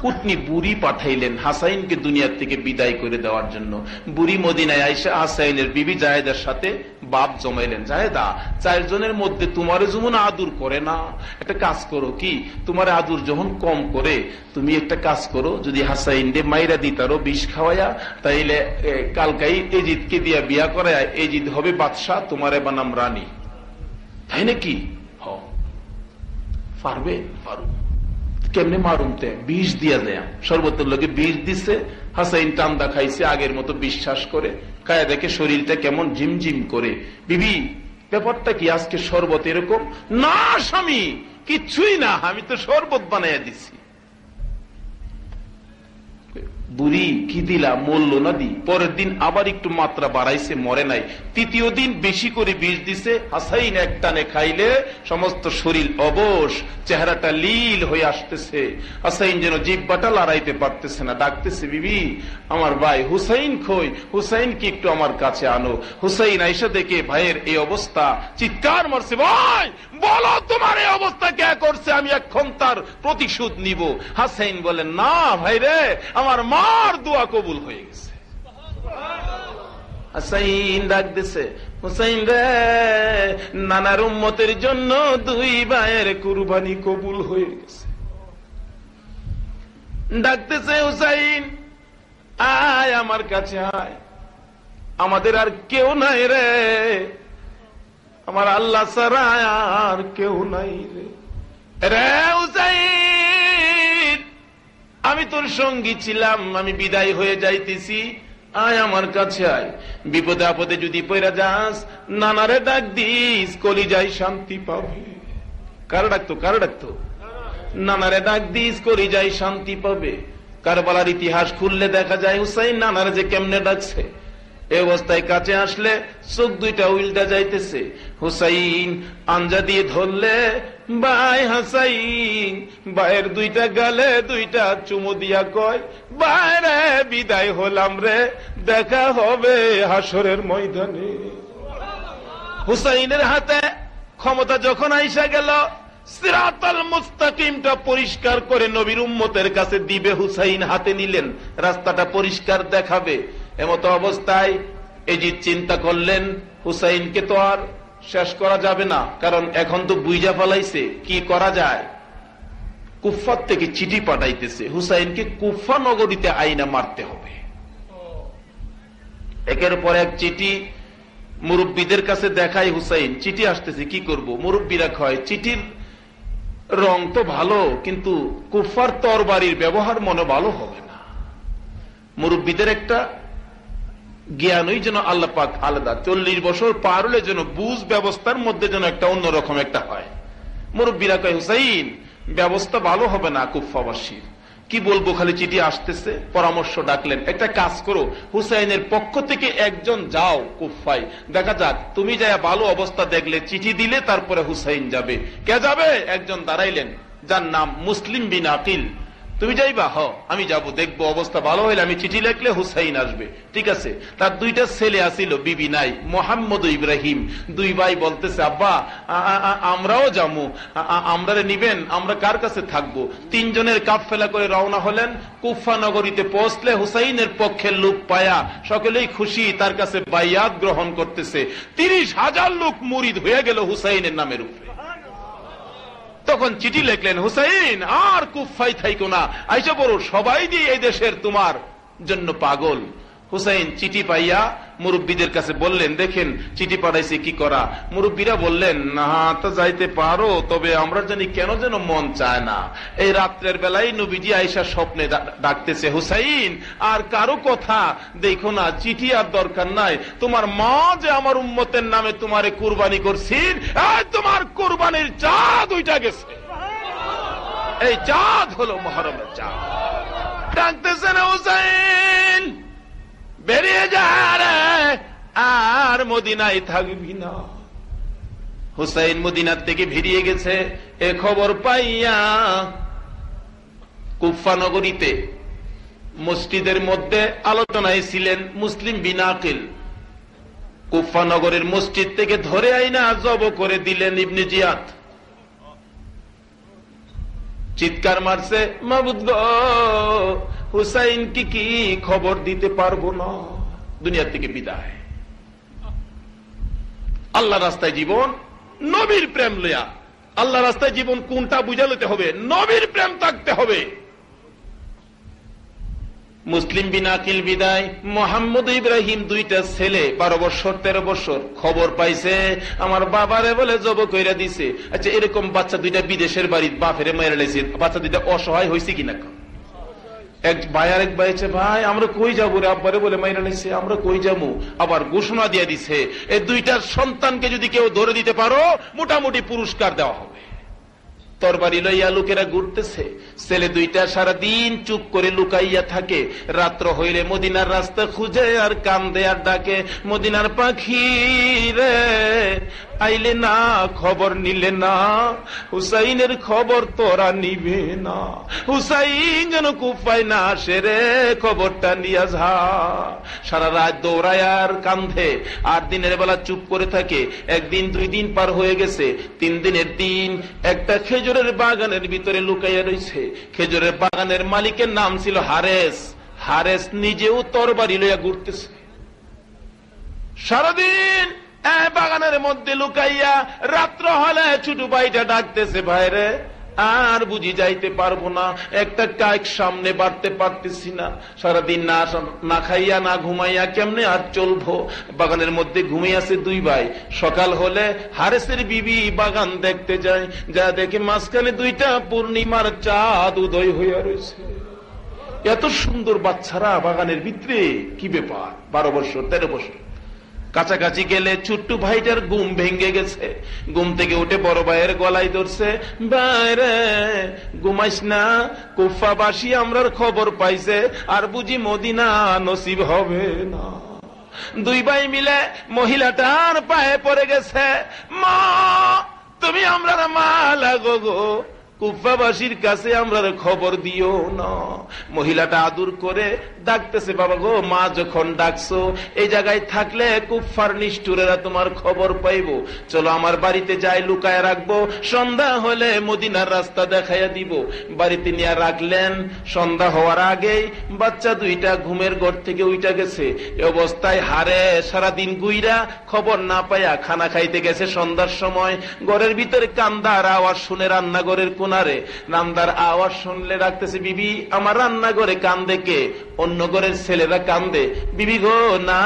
Speaker 1: কুটনি বুড়ি পাঠাইলেন হাসাইনকে দুনিয়ার থেকে বিদায় করে দেওয়ার জন্য। বুড়ি মদিনায় আইসা হাসাইনের বিবি জায়েদার সাথে বাপ জমাইলেন। জায়েদা, 4 জনের মধ্যে তোমারে যেমন আদর করে না, একটা কাজ করো, কি তোমার আদর যখন কম করে তুমি একটা কাজ করো, যদি হাসাইনকে মাইরা দিতারো বিষ খাওয়াইয়া, তাইলে কালকাই এজিদকে দিয়া বিয়া করায় এজিদ হবে বাদশাহ, তোমারে বানাম রানী। তাই নাকি? পারবে? পারো। কেমনে মারুমতে? বিষ দিয়া দেয়া, শরবতের লোকে বিষ দিছে। হাসাইন টান্দা খাইছে আগের মতো বিশ্বাস করে, খায় দেখে শরীরটা কেমন ঝিমঝিম করে। বিবি ব্যাপারটা কি আজকে শরবত এরকম? না স্বামী, কিচ্ছুই না, আমি তো শরবত বানাইয়া দিছি। বুড়ি কি দিলা, মরল না দি। পরের দিন আবার একটু মাত্রা বাড়াইছে, মরে নাই। 3য় দিন বেশি করে বিষ দিছে। হাসাইন এক টানে খাইলে সমস্ত শরীর অবশ, চেহারাটা লীল হয়ে আসতেছে। হাসাইন যেন জিহ্বাটা লড়াইতে পারতেছে না, ডাকতেছে, বিবি আমার ভাই হুসাইন কই, হুসাইন কি একটু আমার কাছে আনো। হুসাইন আইসা দেখে ভাইয়ের এই অবস্থা, চিৎকার মারছে, ভাই বলো তোমার এই অবস্থা কে করছে, আমি এখন তার প্রতিশোধ নিব। হাসাইন বলেন, না ভাই রে, আমার মার দোয়া কবুল হয়ে গেছে। হাসাইন ডাক দিছে, হুসাইন রে, নানার উম্মতের জন্য 2 ভাইয়ের কুরবানি কবুল হয়ে গেছে। ডাকতেছে, হুসাইন আয় আমার কাছে আয়, আমাদের আর কেউ নাই রে, আমার আল্লাহ ছাড়া আর কেউ নাই রে। রে হুসাইন, আমি তোর সঙ্গী ছিলাম, আমি বিদায় হয়ে যাইতেছি, আয় আমার কাছে আয়। বিপদে আপদে যদি পয়রা যাস, নানারে ডাক দিস, কলিজায় শান্তি পাবে। কারা ডাকতো? কারা ডাকতো? নানারে ডাক দিস, কলিজায় শান্তি পাবে। কারবালার ইতিহাস খুললে দেখা যায় হুসাইন নানারে যে কেমনে ডাকছে। এই অবস্থায় কাছে আসলে চোখ 2টা উল্টা যাইতেছে। হুসাইন আঞ্জা দিয়ে ধরলে, ভাই হাসাইন, ভাইয়ের 2টা গালে 2টা চুমু দিয়া কয়, বাইরে বিদায় হলাম রে, দেখা হবে হাসরের ময়দানে। হুসাইনের হাতে ক্ষমতা যখন আইসা গেল, সিরাতাল মুস্তাকিমটা পরিষ্কার করে নবীর উম্মতের কাছে দিবে। হুসাইন হাতে নিলেন, রাস্তাটা পরিষ্কার দেখাবে। এমত অবস্থায় এজিদ চিন্তা করলেন, হুসাইনকে তো আর শেষ করা যাবে না, কারণ এখন তো বুইজা ফেলাইছে, কি করা যায়? কুফার থেকে চিঠি পাঠাইতেছে, হুসাইনকে কুফা নগরীতে আইনা মারতে হবে। একের পর এক চিঠি মুরব্বীদের কাছে দেখাই হুসাইন চিঠি আসতেছে, কি করব? মুরব্বীরা কয় চিঠির রং তো ভালো, কিন্তু কুফার তরবারির ব্যবহার মনে ভালো হবে না। মুরব্বীদের একটা জ্ঞানই যেন আল্লাহ পাক আলাদা, 40 বছর পার হলে যেন বুঝ ব্যবস্থার মধ্যে যেন একটা অন্যরকম একটা হয়। মুরব্বীরা কয় হুসাইন ব্যবস্থা ভালো হবে না কুফাবাসীর, কি বলবো, খালি চিঠি আসতেছে। পরামর্শ ডাকলেন, একটা কাজ করো, হুসাইনের পক্ষ থেকে একজন যাও কুফায়, দেখা যাক, তুমি যায় ভালো অবস্থা দেখলে চিঠি দিলে তারপরে হুসাইন যাবে। কে যাবে? একজন দাঁড়াইলেন যার নাম মুসলিম বিন আকিল। তুমি যাইবা? হ, আমি যাব, দেখবো অবস্থা ভালো হইলে আমি চিঠি লিখলে হুসাইন আসবে। ঠিক আছে। তার 2টা ছেলে আসিল, বিবি নাই, মোহাম্মদ ও ইব্রাহিম। 2 ভাই বলতেছে, আব্বা আমরাও যাবো, আমরারে নিবেন, আমরা কার কাছে থাকবো? 3 জনের কাফেলা করে রওনা হলেন। কুফা নগরীতে পৌঁছলে হুসাইনের পক্ষের লোক পায়া সকলেই খুশি, তার কাছে বাইয়াত গ্রহণ করতেছে। 30,000 লোক মুরিদ হয়ে গেল হুসাইনের নামের উপরে। তখন চিঠি লিখলেন, হুসাইন আর কুফায় থাইকো না, আইসা পড়ো, সবাই দিয়ে এই দেশের তোমার জন্য পাগল। হুসাইন চিঠি পাইয়া মুরব্বীদের কাছে বললেন, দেখেন চিঠি পাঠাইছে, কি করা? মুরব্বীরা বললেন, না তো যাইতে পারো, তবে আমরা জানি কেন যেন মন চায় না। এই রাত্রের বেলায় নবীজি আয়েশা স্বপ্নে ডাকতেছে, হুসাইন আর কারো কথা দেখো না, চিঠি আর দরকার নাই, তোমার মা যে আমার উম্মতের নামে তোমারে কুরবানি করছেন, তোমার কুরবানির চাঁদ ওইটা গেছে। এই চাঁদ হলো মুহররমের চাঁদ। ডাকতেছেন, হুসাইন বেরিয়ে যা রে, আর মদিনায় থাকবি না। হুসাইন মদিনার থেকে বেরিয়ে গেছে। এ খবর পাইয়া কুফা নগরীতে মসজিদের মধ্যে আলোচনায় ছিলেন মুসলিম বিন আকিল। কুফা নগরের মসজিদ থেকে ধরে আইনা জব করে দিলেন ইবনে জিয়াদ। চিৎকার মারছে, মাবুদ গো, হুসাইন কি খবর দিতে পারবো না, দুনিয়া থেকে বিদায়। আল্লাহ রাস্তায় জীবন, নবীর প্রেম লইয়া। আল্লাহ রাস্তায় জীবন কোনটা বুঝা লইতে হবে? নবীর প্রেম থাকতে হবে। মুসলিম বিন আকিল বিদায়। মোহাম্মদ ইব্রাহিম 2টা ছেলে, 12 বছর 13 বছর, খবর পাইছে আমার বাবারে বলে জব কইরা দিছে। আচ্ছা, এরকম বাচ্চা 2টা বিদেশের বাড়ি বাপেরে মেরে লাইছে, বাচ্চা 2টা অসহায় হয়েছে কিনা? এক ভাই আরেক ভাইছে, ভাই আমরা কই যাবো রে, আব্বারে বলে মাইরা লাইছে, আমরা কই যাবো? আবার ঘোষণা দিয়ে দিছে, এই 2টার সন্তানকে যদি কেউ ধরে দিতে পারো মোটামুটি পুরস্কার দেওয়া হবে। তরবারি লইয়া লোকেরা ঘুরতেছে। ছেলে 2টা সারাদিন চুপ করে লুকাইয়া থাকে। রাত্র হইলে মদিনার রাস্তা খুঁজে আর কান্দে আর ডাকে, মদিনার পাখি রে আইলে না, খবর নিলে না, হুসাইনের খবর তোরা নিবে না, হুসাইন যেন কুফায় না আসে রে, খবরটা নিয়া যা। সারা রাত দৌড়ায় আর কান্দে, আর দিনের বেলা চুপ করে থাকে। 1 দিন 2 দিন পার হয়ে গেছে। 3 দিনের দিন একটা খেজুরের বাগানের ভিতরে লুকাইয়া রয়েছে। খেজুরের বাগানের মালিকের নাম ছিল হারেস। হারেস নিজেও তরবারি লইয়া ঘুরতেছে সারাদিন বাগানের মধ্যে লুকাইয়া। রাত্র হলে ছোট ভাইটা ডাকতেছে, ভাইরে আর বুঝি যাইতে পারবো না, একটা কাক সামনে বাড়তে পারতেছি না, সারাদিন না খাইয়া না ঘুমাইয়া কেমনে আর চলবো। বাগানের মধ্যে ঘুমিয়ে আছে 2 ভাই। সকাল হলে হারেসের বিবি বাগান দেখতে যায়, যা দেখে মাঝখানে 2টা পূর্ণিমার চাঁদ উদয় হইয়া রয়েছে। এত সুন্দর বাচ্চারা বাগানের ভিতরে, কি ব্যাপার? 12 বছর 13 বছর। কাছাকাছি গেলে ছোট্ট ভাইটার ঘুম ভেঙে গেছে। ঘুম থেকে উঠে বড় ভাইয়ের গলায় ধরছে, বাইরে ঘুমাইস না, কুফাবাসী আমরার খবর পাইছে, আর বুঝি মদিনা নসিব হবে না। 2 ভাই মিলে মহিলাটার পায়ে পড়ে গেছে, মা তুমি আমরার মা লাগো গো, কুফাবাসীর কাছে আমরা খবর দিও না। মহিলাটা আদর করে ডাকতেছে, বাবা গো, মা যখন ডাকছো, এই জায়গায় থাকলে কুফার নিষ্ঠুরেরা তোমার খবর পাইবো, চলো আমার বাড়িতে যাই, লুকায় রাখবো, সন্ধ্যা হলে মদিনার রাস্তা দেখাইয়া দিব। বাড়িতে নিয়ে রাখলেন। সন্ধ্যা হওয়ার আগেই বাচ্চা 2টা ঘুমের ঘর থেকে উইটা গেছে। এ অবস্থায় হারে সারাদিন গুইরা খবর না পাইয়া খানা খাইতে গেছে। সন্ধ্যার সময় ঘরের ভিতরে কান্দার আওয়াজ শুনে রান্নাঘরের না রে। নামদার আওয়াজ শুনলে ডাকতেছে, বিবি আমার রান্নাঘরে কান্দে কে? অন্য ঘরের ছেলেরা কান্দে। বিবি গো না,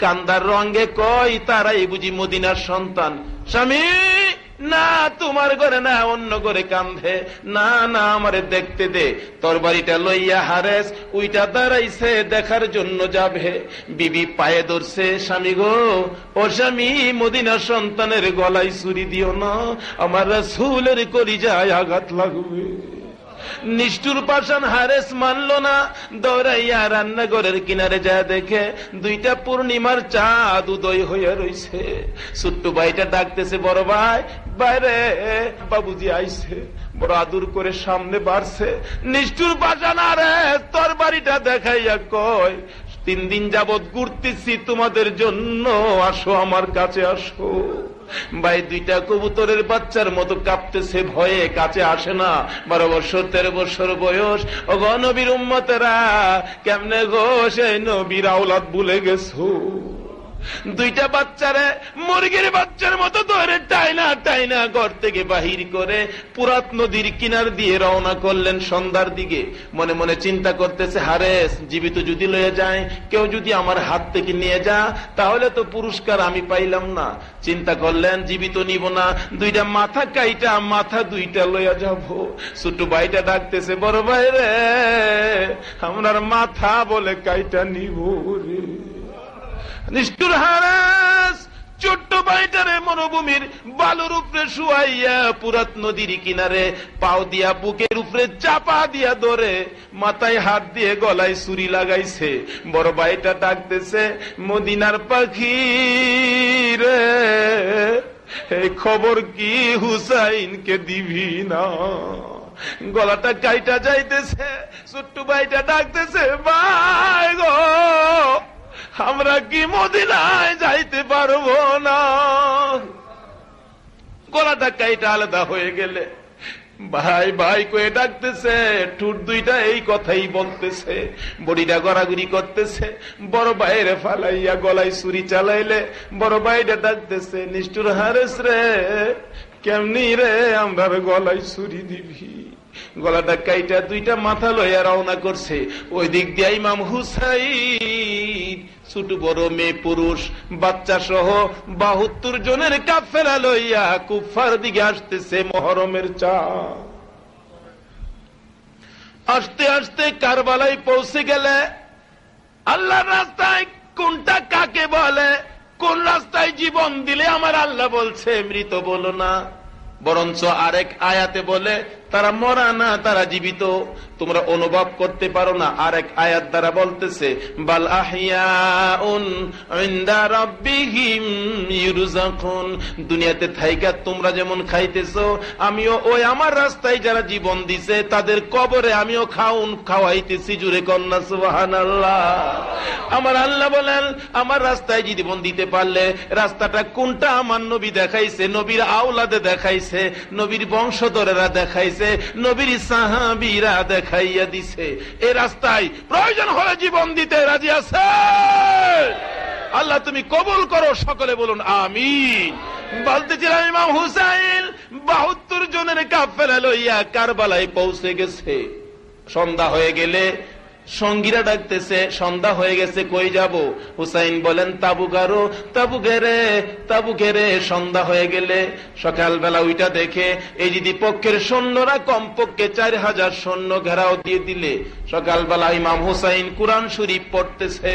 Speaker 1: কান্দার রঙে কই তারাই বুঝি মদিনার সন্তান। স্বামী না, তোমার ঘরে না, অন্য ঘরে কান্দে। না না, আমারে দেখতে দে। তোর বাড়িটা লইয়া হারেস উইটা দাঁড়াইছে, দেখার জন্য যাবে। বিবি পায়ে ধরছে, স্বামী গো, ও স্বামী, মদিনার সন্তানের গলায় ছুরি দিও না, আমার রাসূলের কলিজায় আঘাত লাগবে। নিষ্ঠুর পাষাণ হারেস মানল না, দৌড়াইয়া রান্নাঘরের কিনারে যা দেখে দুইটা পূর্ণিমার চাঁদ উদয় হইয়া রইছে। ছোট্ট ভাইটা ডাকতেছে, বড় ভাই, বাইরে বাবুজি আইছে। বড় আদর করে সামনে বাড়ছে। নিষ্ঠুর পাষাণ হারেস তোর বাড়িটা দেখাইয়া কয়, 3 দিন যাবৎ ঘুরতেছি তোমাদের জন্য, আসো আমার কাছে আসো। ভাই দুইটা কবুতরের বাচ্চার মতো কাঁপতেছে ভয়ে, কাছে আসে না। 12 বছর 13 বছর বয়স। ও গো নবীর উম্মতেরা, কেমনে গো সেই নবীর আওলাদ ভুলে গেছো? দুইটা বাচ্চারে মুরগির বাচ্চার মতো ধরে টাইনা টাইনা ঘর থেকে বাহির করে পুরাত নদীর কিনার দিয়ে রওনা করলেন সন্ধ্যার দিকে। মনে মনে চিন্তা করতেছে, হারেস জীবিত যদি লয়ে যায়, কেউ যদি আমার হাত থেকে নিয়ে যা, তাহলে তো পুরস্কার আমি পাইলাম না। চিন্তা করলেন জীবিত নিব না, দুইটা মাথা কাইটা মাথা দুইটা লইয়া যাব। ছোট ভাইটা ডাকতেছে, বড় ভাই রে, আমার মাথা বলে কাইটা নিব রে। নিষ্ঠুর হারেস ছোট্ট ভাইটারে মরুভূমির বালুর উপরে শুয়াইয়া পুরাত নদীর কিনারে পাও দিয়া বুকের উপরে চাপা দিয়া ধরে মাথায় হাত দিয়ে গলায় ছুরি লাগাইছে। বড় ভাইটা ডাকতেছে, মদিনার পাখি রে, এই খবর কি হুসাইনকে দিবি না? গলাটা কাইটা যাইতেছে। ছোট্ট ভাইটা ডাকতেছে, ভাই গো, আমরা কি মদিনায় যাইতে পারবো না? গলাটা কাইটা আলাদা হয়ে গেলে ভাই ভাই কয়ে ডাকতেছে, ঠোঁট দুইটা এই কথাই বলতেছে, বডিটা গড়াগড়ি করতেছে। বড় ভাইয়ের ফালাইয়া গলায় ছুরি চালাইলে বড় ভাইটা ডাকতেছে, নিষ্ঠুর হারেস রে, কেমনি রে আমার গলায় ছুরি দিবি? গলাটা কাইটা দুইটা মাথা লইয়া রওনা করছে। ওই দিক দিয়ে ইমাম হুসাইন ছোট বড় মেয়ে পুরুষ বাচ্চা সহ 72 জনের কাফেলা লইয়া কুফার দিকে আসতেছে মহরমের চাঁদ। আস্তে আস্তে কারবালায় পৌঁছে গেলে আল্লাহর রাস্তায় কোনটা কাকে বলে, কোন রাস্তায় জীবন দিলে আমার আল্লাহ বলছে মৃত বলো না, বরঞ্চ আরেক আয়াতে বলে তারা মরা না, তারা জীবিত, তোমরা অনুভব করতে পারো না। আরেক আয়াত দ্বারা বলতেছে, বাল আহিয়াউন ইনদা রাব্বিহিম ইরযাকুন, দুনিয়াতে থাইকা তোমরা যেমন খাইতেছো, আমিও ওই আমার রাস্তায় যারা জীবন দিছে তাদের কবরে আমিও খাওয়াইতেছি। জুরে কন্যা সুবহানাল্লাহ। আমার আল্লাহ বলেন, আমার রাস্তায় জীবন দিতে পারলে রাস্তাটা কোনটা আমার নবী দেখাইছে, নবীর আওলাদে দেখাইছে, নবীর বংশধরেরা দেখাইছে, নবীর সাহাবীরা দেখাইয়া দিছে। এই রাস্তায় প্রয়োজন হলে জীবন দিতে রাজি আছে। আল্লাহ তুমি কবুল করো, সকলে বলুন আমিন। বলতেছিলাম ইমাম হুসাইন 72 জনের কাফেলা লইয়া কারবালায় পৌঁছে গেছে। সন্ধ্যা হয়ে গেলে সঙ্গীরা ডাকতেছে, সন্ধ্যা হয়ে গেছে, কই যাব? হুসাইন বলেন, তাবু গারো, তাবু ঘেরে, তাবু ঘেরে। সন্ধ্যা হয়ে গেলে সকালবেলা ওইটা দেখে এই যদি পক্ষের সৈন্যরা কমপক্ষে 4000 সৈন্য ঘেরাও দিয়ে দিলে, সকালবেলা ইমাম হুসাইন কুরআন শরীফ পড়তেছে,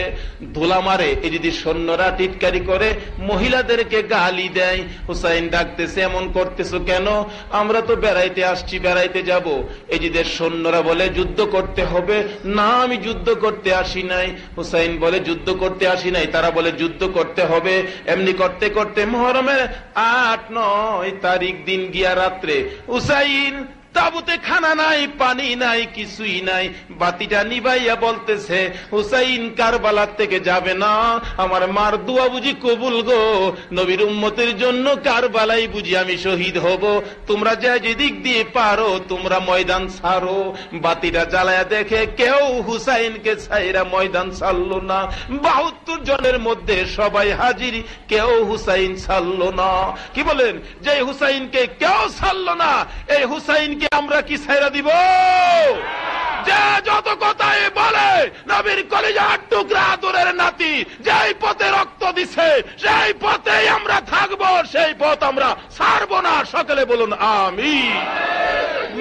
Speaker 1: ধুলা মারে, এই যদি সৈন্যরা টিটকারি করে মহিলাদেরকে গালি দেয়। হুসাইন ডাকতেছে, এমন করতেছো কেন? আমরা তো বেড়াইতে আসছি, বেড়াইতে যাব। এই যদি সৈন্যরা বলে যুদ্ধ করতে হবে, না আমি যুদ্ধ করতে আসি নাই। হুসাইন বলে যুদ্ধ করতে আসি নাই, তারা বলে যুদ্ধ করতে হবে। এমনি করতে করতে মুহররমের 8-9 তারিখ দিন গিয়া রাত্রে হুসাইন তাবুতে খানা নাই, পানি নাই, কিছুই নাই। বাতিটা নিবাইয়া বলতেছে, হুসাইন কারবালার থেকে যাবে না, আমার মার দোয়া বুঝি কবুল গো, নবীর উম্মতের জন্য কারবালাই বুঝি আমি শহীদ হব। তোমরা যে যেদিক দিয়ে পারো তোমরা ময়দান ছাড়ো। বাতিটা জ্বালায়া দেখে কেউ হুসাইনকে ছাইরা ময়দান ছাড়লো না। 72 জনের মধ্যে সবাই হাজির, কেউ হুসাইন ছাড়লো না। কি বলেন? যে হুসাইনকে কেউ ছাড়লো না, এই হুসাইন হুসাইনকে আমরা কি ছাইরা দিব? যে যত কথাই বলে নবীর কলিজার টুকরা আদরের নাতি যেই পথে রক্ত দিছে সেই পথেই আমরা থাকবো, সেই পথ আমরা ছাড়বো না। সকলে বলুন আমিন।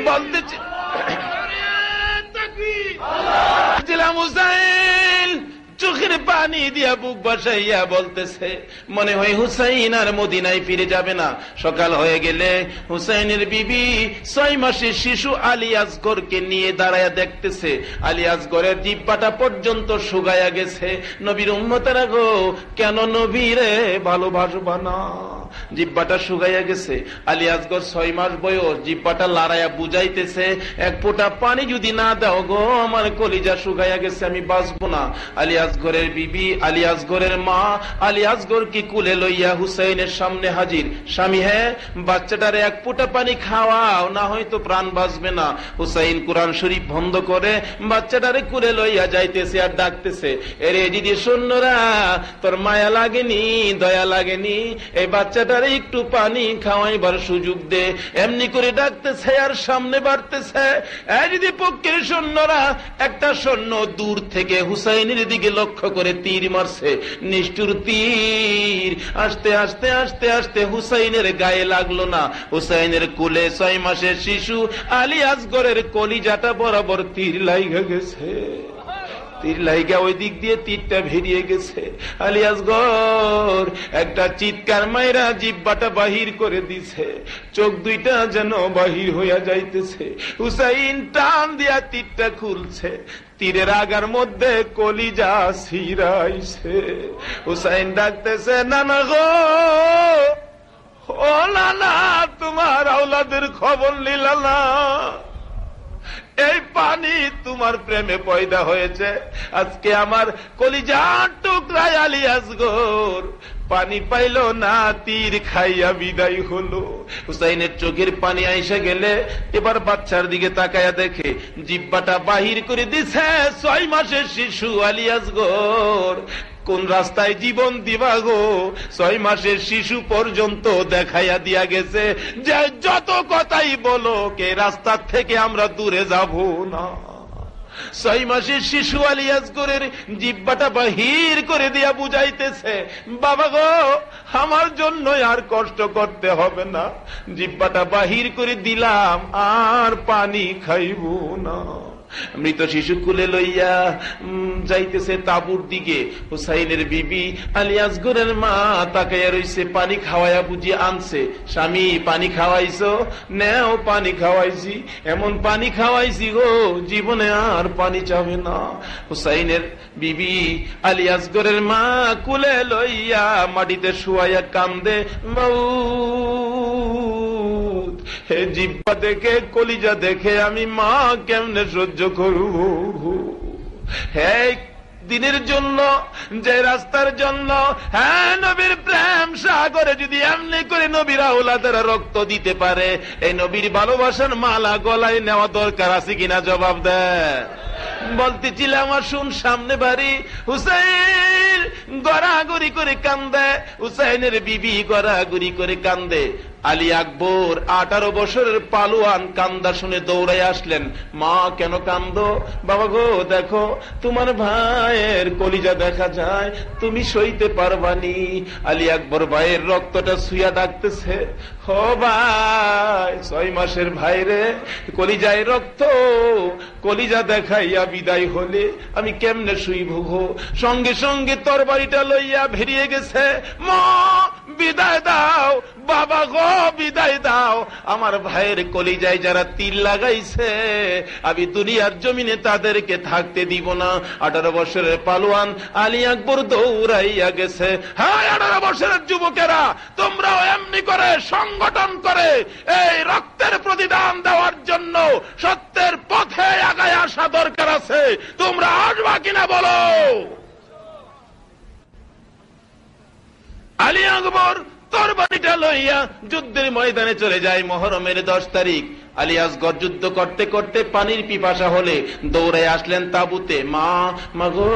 Speaker 1: বলতেছিলাম হুসাইন চোখের পানি দিয়া বুক বাসাইয়া বলতেছে, মনে হয় হুসাইন আর মদিনায় ফিরে যাবে না। সকাল হয়ে গেলে হুসাইনের বিবি 6 মাসের শিশু আলী আসগরকে নিয়ে দাঁড়ায়া দেখতেছে আলী আসগরের জিহ্বাটা পর্যন্ত শুকায়া গেছে। নবীর উম্মতেরা গো, কেন নবীরে ভালোবাসবা না? জিহ্বাটা শুকাইয়া গেছে। আলী আসগর 6 মাস বয়স, জিহ্বাটা লড়াইয়া বুঝাইতেছে, এক ফোঁটা পানি যদি না দাও গো আমার কলিজা শুকাইয়া গেছে, আমি বাঁচবো না। আলী আসগরের বিবি, আলী আসগরের মা আলী আসগর কি কুলে লইয়া হুসাইনের সামনে হাজির। স্বামী, হ্যাঁ বাচ্চাটারে এক ফোঁটা পানি খাওয়াও, না হয়তো প্রাণ বাঁচবে না। হুসাইন কোরআন শরীফ বন্ধ করে বাচ্চাটারে কুলে লইয়া যাইতেছে আর ডাকতেছে, এরে দিদি সৈন্যরা, তোর মায়া লাগেনি, দয়া লাগেনি, এই বাচ্চাটারে একটু পানি খাওয়াইবার সুযোগ দে। এমনি করে ডাকতেছে আর সামনে বাড়তেছে। এই দিদি পক্ষের সৈন্যরা, একটা সৈন্য দূর থেকে হুসাইনের দিকে লক্ষ্য করে তীর মারছে। নিষ্ঠুর তীর আস্তে আস্তে আস্তে আস্তে হুসাইনের গায়ে লাগলো না। হুসাইনের কোলে 6 মাসের শিশু আলী আসগরের কলিজাটা বরাবর তীর লাইগা গেছে। তীর লাইগা ওই দিক দিয়ে তীরটা ভেরিয়ে গেছে। আলী আসগর একটা চিৎকার মাইরা জিহ্বাটা বাহির করে দিছে, চোখ দুইটা যেন বাহির হইয়া যাইতেছে। হুসাইন টান দিয়া তীরটা খুলছে, তীরের আগার মধ্যে কলিজা ছিড়াইছে। হুসাইন ডাকতেছে, নানা গো, ও নানা, তোমার আওলাদের খবর নিলা না? এই পানি তোমার প্রেমে পয়দা হয়েছে, আজকে আমার কলিজার টুকরায় আলী আসগর পানি পাইল না, তীর খাইয়া বিদায় হলো। হুসাইনের চোখের পানি আইসা গেলে এবার বাচ্চার দিকে তাকায়া দেখে জিহ্বাটা বাহির করে দিছে 6 মাসের শিশু আলী আসগর। কোন রাস্তায় জীবন দিবা গো? 6 মাসের শিশু পর্যন্ত দেখাইয়া দিয়া গেছে যে যত কথাই বলো কে রাস্তার থেকে আমরা দূরে যাব না। 6 মাসের শিশু আলী আসগরের জিহ্বাটা বাহির করে দিয়া বুঝাইতেছে, বাবা গো, আমার জন্য আর কষ্ট করতে হবে না, জিহ্বাটা বাহির করে দিলাম, আর পানি খাইব না। মৃত শিশু কুলে লইয়া যাইতেছে তাঁবুর দিকে। হুসাইনের বিবি আলী আসগরের মা তাকাইয়া রইছে, পানি খাওয়াইয়া বুঝিয়ে আনছে। স্বামী, পানি খাওয়াইছো? নেও, পানি খাওয়াইছি, এমন পানি খাওয়াইছি গো জীবনে আর পানি চাবে না। হুসাইনের বিবি আলী আসগরের মা কুলে লইয়া মাটিতে শুয়াইয়া কান্দে, হে জিহ্বা দেখে, কলিজা দেখে আমি মা কেমনে সহ্য করব? হে দিনের জন্য, যে রাস্তার জন্য, হ্যাঁ নবীর প্রেম সাগরে যদি এমনি করে নবীর আওলাদেরা রক্ত দিতে পারে, এই নবীর ভালোবাসার মালা গলায় নেওয়া দরকার আছে কিনা? জবাব দেয়। বলতেছিলাম, আসুন সামনে বাড়ি। হুসাইন গড়াগড়ি করে কান্দে, হুসাইনের বিবি গড়াগড়ি করে কান্দে। আলী আকবর 18 বছরের পালোয়ান কান্দা শুনে দৌড়াই আসলেন। মা, কেন কান্দো? বাবা গো, দেখো তোমার ভাইয়ের কলিজা দেখা যায়, তুমি সইতে পারবানি। আলী আকবর ভাইয়ের রক্তটা ছুঁয়া ডাকতেছে, ও ভাই, 6 মাসের ভাইরে কলিজায় রক্ত, কলিজা দেখাইয়া বিদায় হলে আমি কেমনে শুইব গো? সঙ্গে সঙ্গে তরবারিটা লইয়া ভেরিয়ে গেছে। মা, বিদায় দাও, বাবা গো বিদায় দাও, আমার ভাইয়ের কলিজায় যারা তীর লাগাইছে আমি দুনিয়ার জমিনে তাদেরকে থাকতে দিব না। 18 বছরের পালোয়ান আলী আকবর দৌড়াইয়া গেছে। হ্যাঁ, 18 বছরের যুবকেরা, তোমরাও এমনি করে সংগঠন করে এই রক্তের প্রতিদান দেওয়ার জন্য সত্যের পথে আগায় আসা দরকার আছে। তোমরা আসবা কিনা বলো? আলী আকবর তরবারিটা লইয়া যুদ্ধের ময়দানে চলে যায়। মুহররমের 10 তারিখ আলী আসগর যুদ্ধ করতে করতে পানির পিপাসা হলে দৌড়ে আসলেন তাঁবুতে। মা, মাগো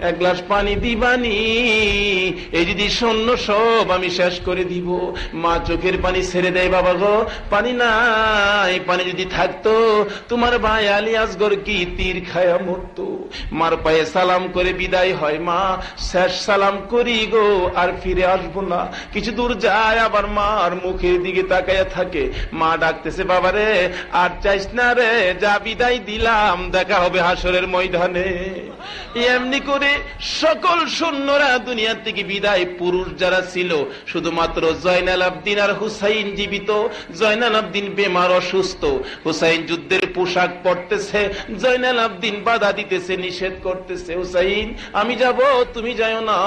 Speaker 1: এক গ্লাস পানি দিবানি, এই যদি সৈন্য সব আমি শেষ করে দিব। মা চোখের পানি ছেড়ে দেয়, বাবা গো পানি নাই, পানি যদি থাকতো তোমার ভাই আলী আসগর কি তীর খায়া মরতো। মার পায়ে সালাম করে বিদায় হয়। মা, শেষ সালাম করি গো, আর ফিরে আসবো না। কিছু দূর যায়, আবার মার মুখের দিকে তাকায়া থাকে। মা ডাকতেছে, বাবারে আর চাইস না রে, যা বিদায় দিলাম, দেখা হবে হাসরের ময়দানে। এমনি করে সকল সৈন্যরা দুনিয়া থেকে বিদায়। পুরুষ যারা ছিল শুধুমাত্র জয়নাল আবদিন আর হুসাইন জীবিত। জয়নাল আবদিন বেমার, অসুস্থ। হুসাইন যুদ্ধের পোশাক পরতেছে, জয়নাল আবদিন বাধা দিতেছে, নিষেধ করতেছে, হুসাইন আমি যাব, তুমি যাও না।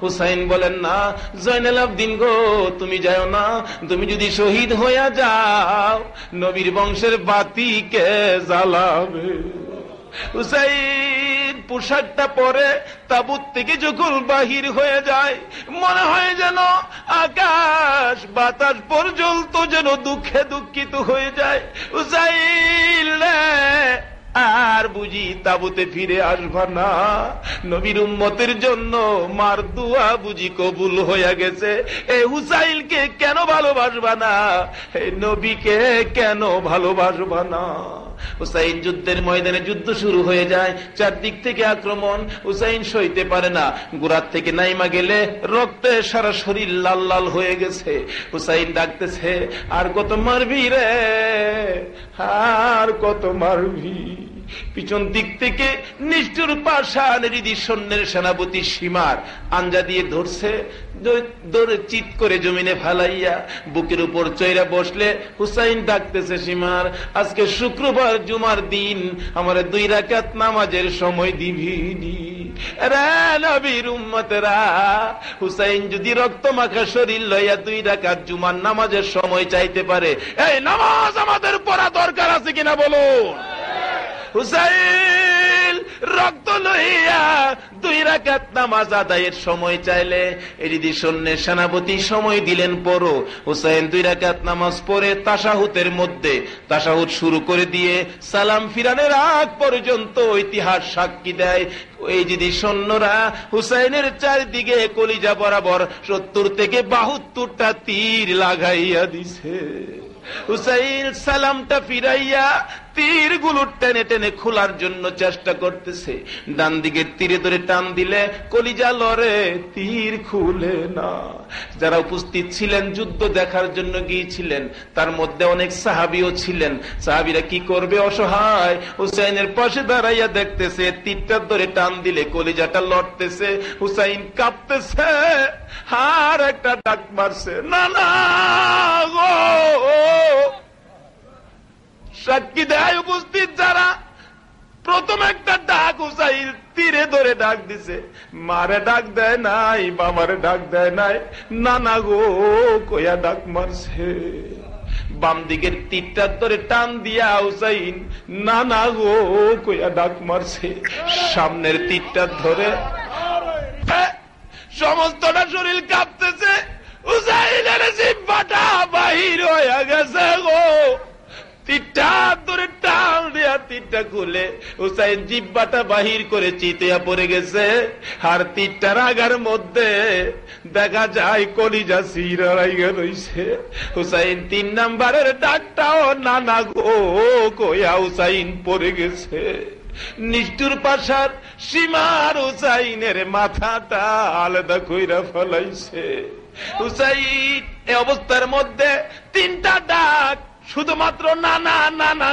Speaker 1: হুসাইন বলেন, না জয়নাল আবদিন গো, তুমি যাও না, তুমি যদি শহীদ হইয়া যাও নবীর বংশের বাতি কে জ্বালাবে। হুসাইন পোশাকটা পরে তাবুত থেকে যখন বাহির হয়ে যায়, মনে হয় যেন আকাশ বাতাস পর্যন্ত যেন দুঃখে দুঃখিত হয়ে যায়। হুসাইন আর বুঝি তাবুতে ফিরে আসবা না, নবীর উম্মতের জন্য মার দুয়া বুঝি কবুল হয়ে গেছে। এই হুসাইনকে কেন ভালোবাসবা না, এই নবীকে কেন ভালোবাসবা না। হুসাইন যুদ্ধের ময়দানে যুদ্ধ শুরু হয়ে যায়, চারদিক থেকে আক্রমণ। হুসাইন সইতে পারে না, গোড়ার থেকে নাইমা গেলে রক্তে সারা শরীর লাল লাল হয়ে গেছে। হুসাইন ডাকতেছে, আর কত মারবি রে, আর কত মারবি। পিছন দিক থেকে নিষ্ঠুর পাষাণ হৃদি সৈন্যের সেনাপতি সীমার আঞ্জা দিয়ে ধরছে, ধরে চিৎ করে জমিনে ফালাইয়া বুকের উপর চৈরা বসলে হুসাইন ডাকতেছে, সীমার আজকে শুক্রবার জুমার দিন, আমার 2 রাকাত নামাজের সময় দিবিনি। নবীর উম্মতেরা, হুসাইন যদি রক্ত মাখা শরীর লইয়া 2 রাকাত জুমার নামাজের সময় চাইতে পারে, এই নামাজ আমাদের পড়া দরকার আছে কিনা বলুন। হুসাইন রক্ত লইয়া 2 রাকাত নামাজ আদায়ের সময় চাইলে এদিকে সৈন্যের সেনাপতি সময় দিলেন পড়ো। হুসাইন 2 রাকাত নামাজ পড়ে তাশাহুদের মধ্যে তাশাহুদ শুরু করে দিয়ে সালাম ফিরানের আগ পর্যন্ত ইতিহাস সাক্ষী দেয়, এই যদি সৈন্যরা হুসাইনের চারদিকে কলিজা বরাবর 70 থেকে 72টা তীর লাগাইয়া দিছে। হুসাইন সালামটা ফিরাইয়া তীরগুলো টেনে টেনে খোলার জন্য চেষ্টা করতেছে। ডান দিকের তীরে ধরে টান দিলে কলিজা লড়ে, তীর খুলে না। যারা উপস্থিত ছিলেন, যুদ্ধ দেখার জন্য গিয়েছিলেন, তার মধ্যে অনেক সাহাবীও ছিলেন। সাহাবীরা কি করবে, অসহায় হুসাইনের পাশে দাঁড়াইয়া দেখতেছে, তীরটা ধরে টান দিলে কলিজাটা লড়তেছে, হুসাইন কাঁপতেছে, আর একটা ডাক মারছে, না না গো। সাক্ষী দেয় উপস্থিত যারা, প্রথম একটা ডাক হুসাইন তীরে ধরে ডাক দিছে, মারে ডাক দেয় নাই, বাবারে ডাক দেয় নাই, নানা গো কয়া ডাক মারছে। বাম দিকের তীরটা ধরে টান দিয়া হুসাইন নানা গো কয়া ডাক মারছে। সামনের তীরটা ধরে সমস্তটা শরীর কাঁপতেছে, হুসাইনের জিহ্বাটা বাহির হয়ে গেছে গো। তীরটা ধরে টান দেয়া তীরটা খুলে হুসাইন জিহ্বাটা বাহির করে চিতিয়া পড়ে গেছে। আর তীরটার আগার মধ্যে দেখা যায় কলিজা চিরাইয়া রইছে। হুসাইন 3 নাম্বারের ডাকটাও নানা গো কয়া হুসাইন পড়ে গেছে। নিষ্ঠুর পাশার সীমার হুসাইনের মাথাটা আলাদা কইরা ফলাইছে। হুসাইন এই অবস্থার মধ্যে 3টা ডাক, শুধুমাত্র নানা নানা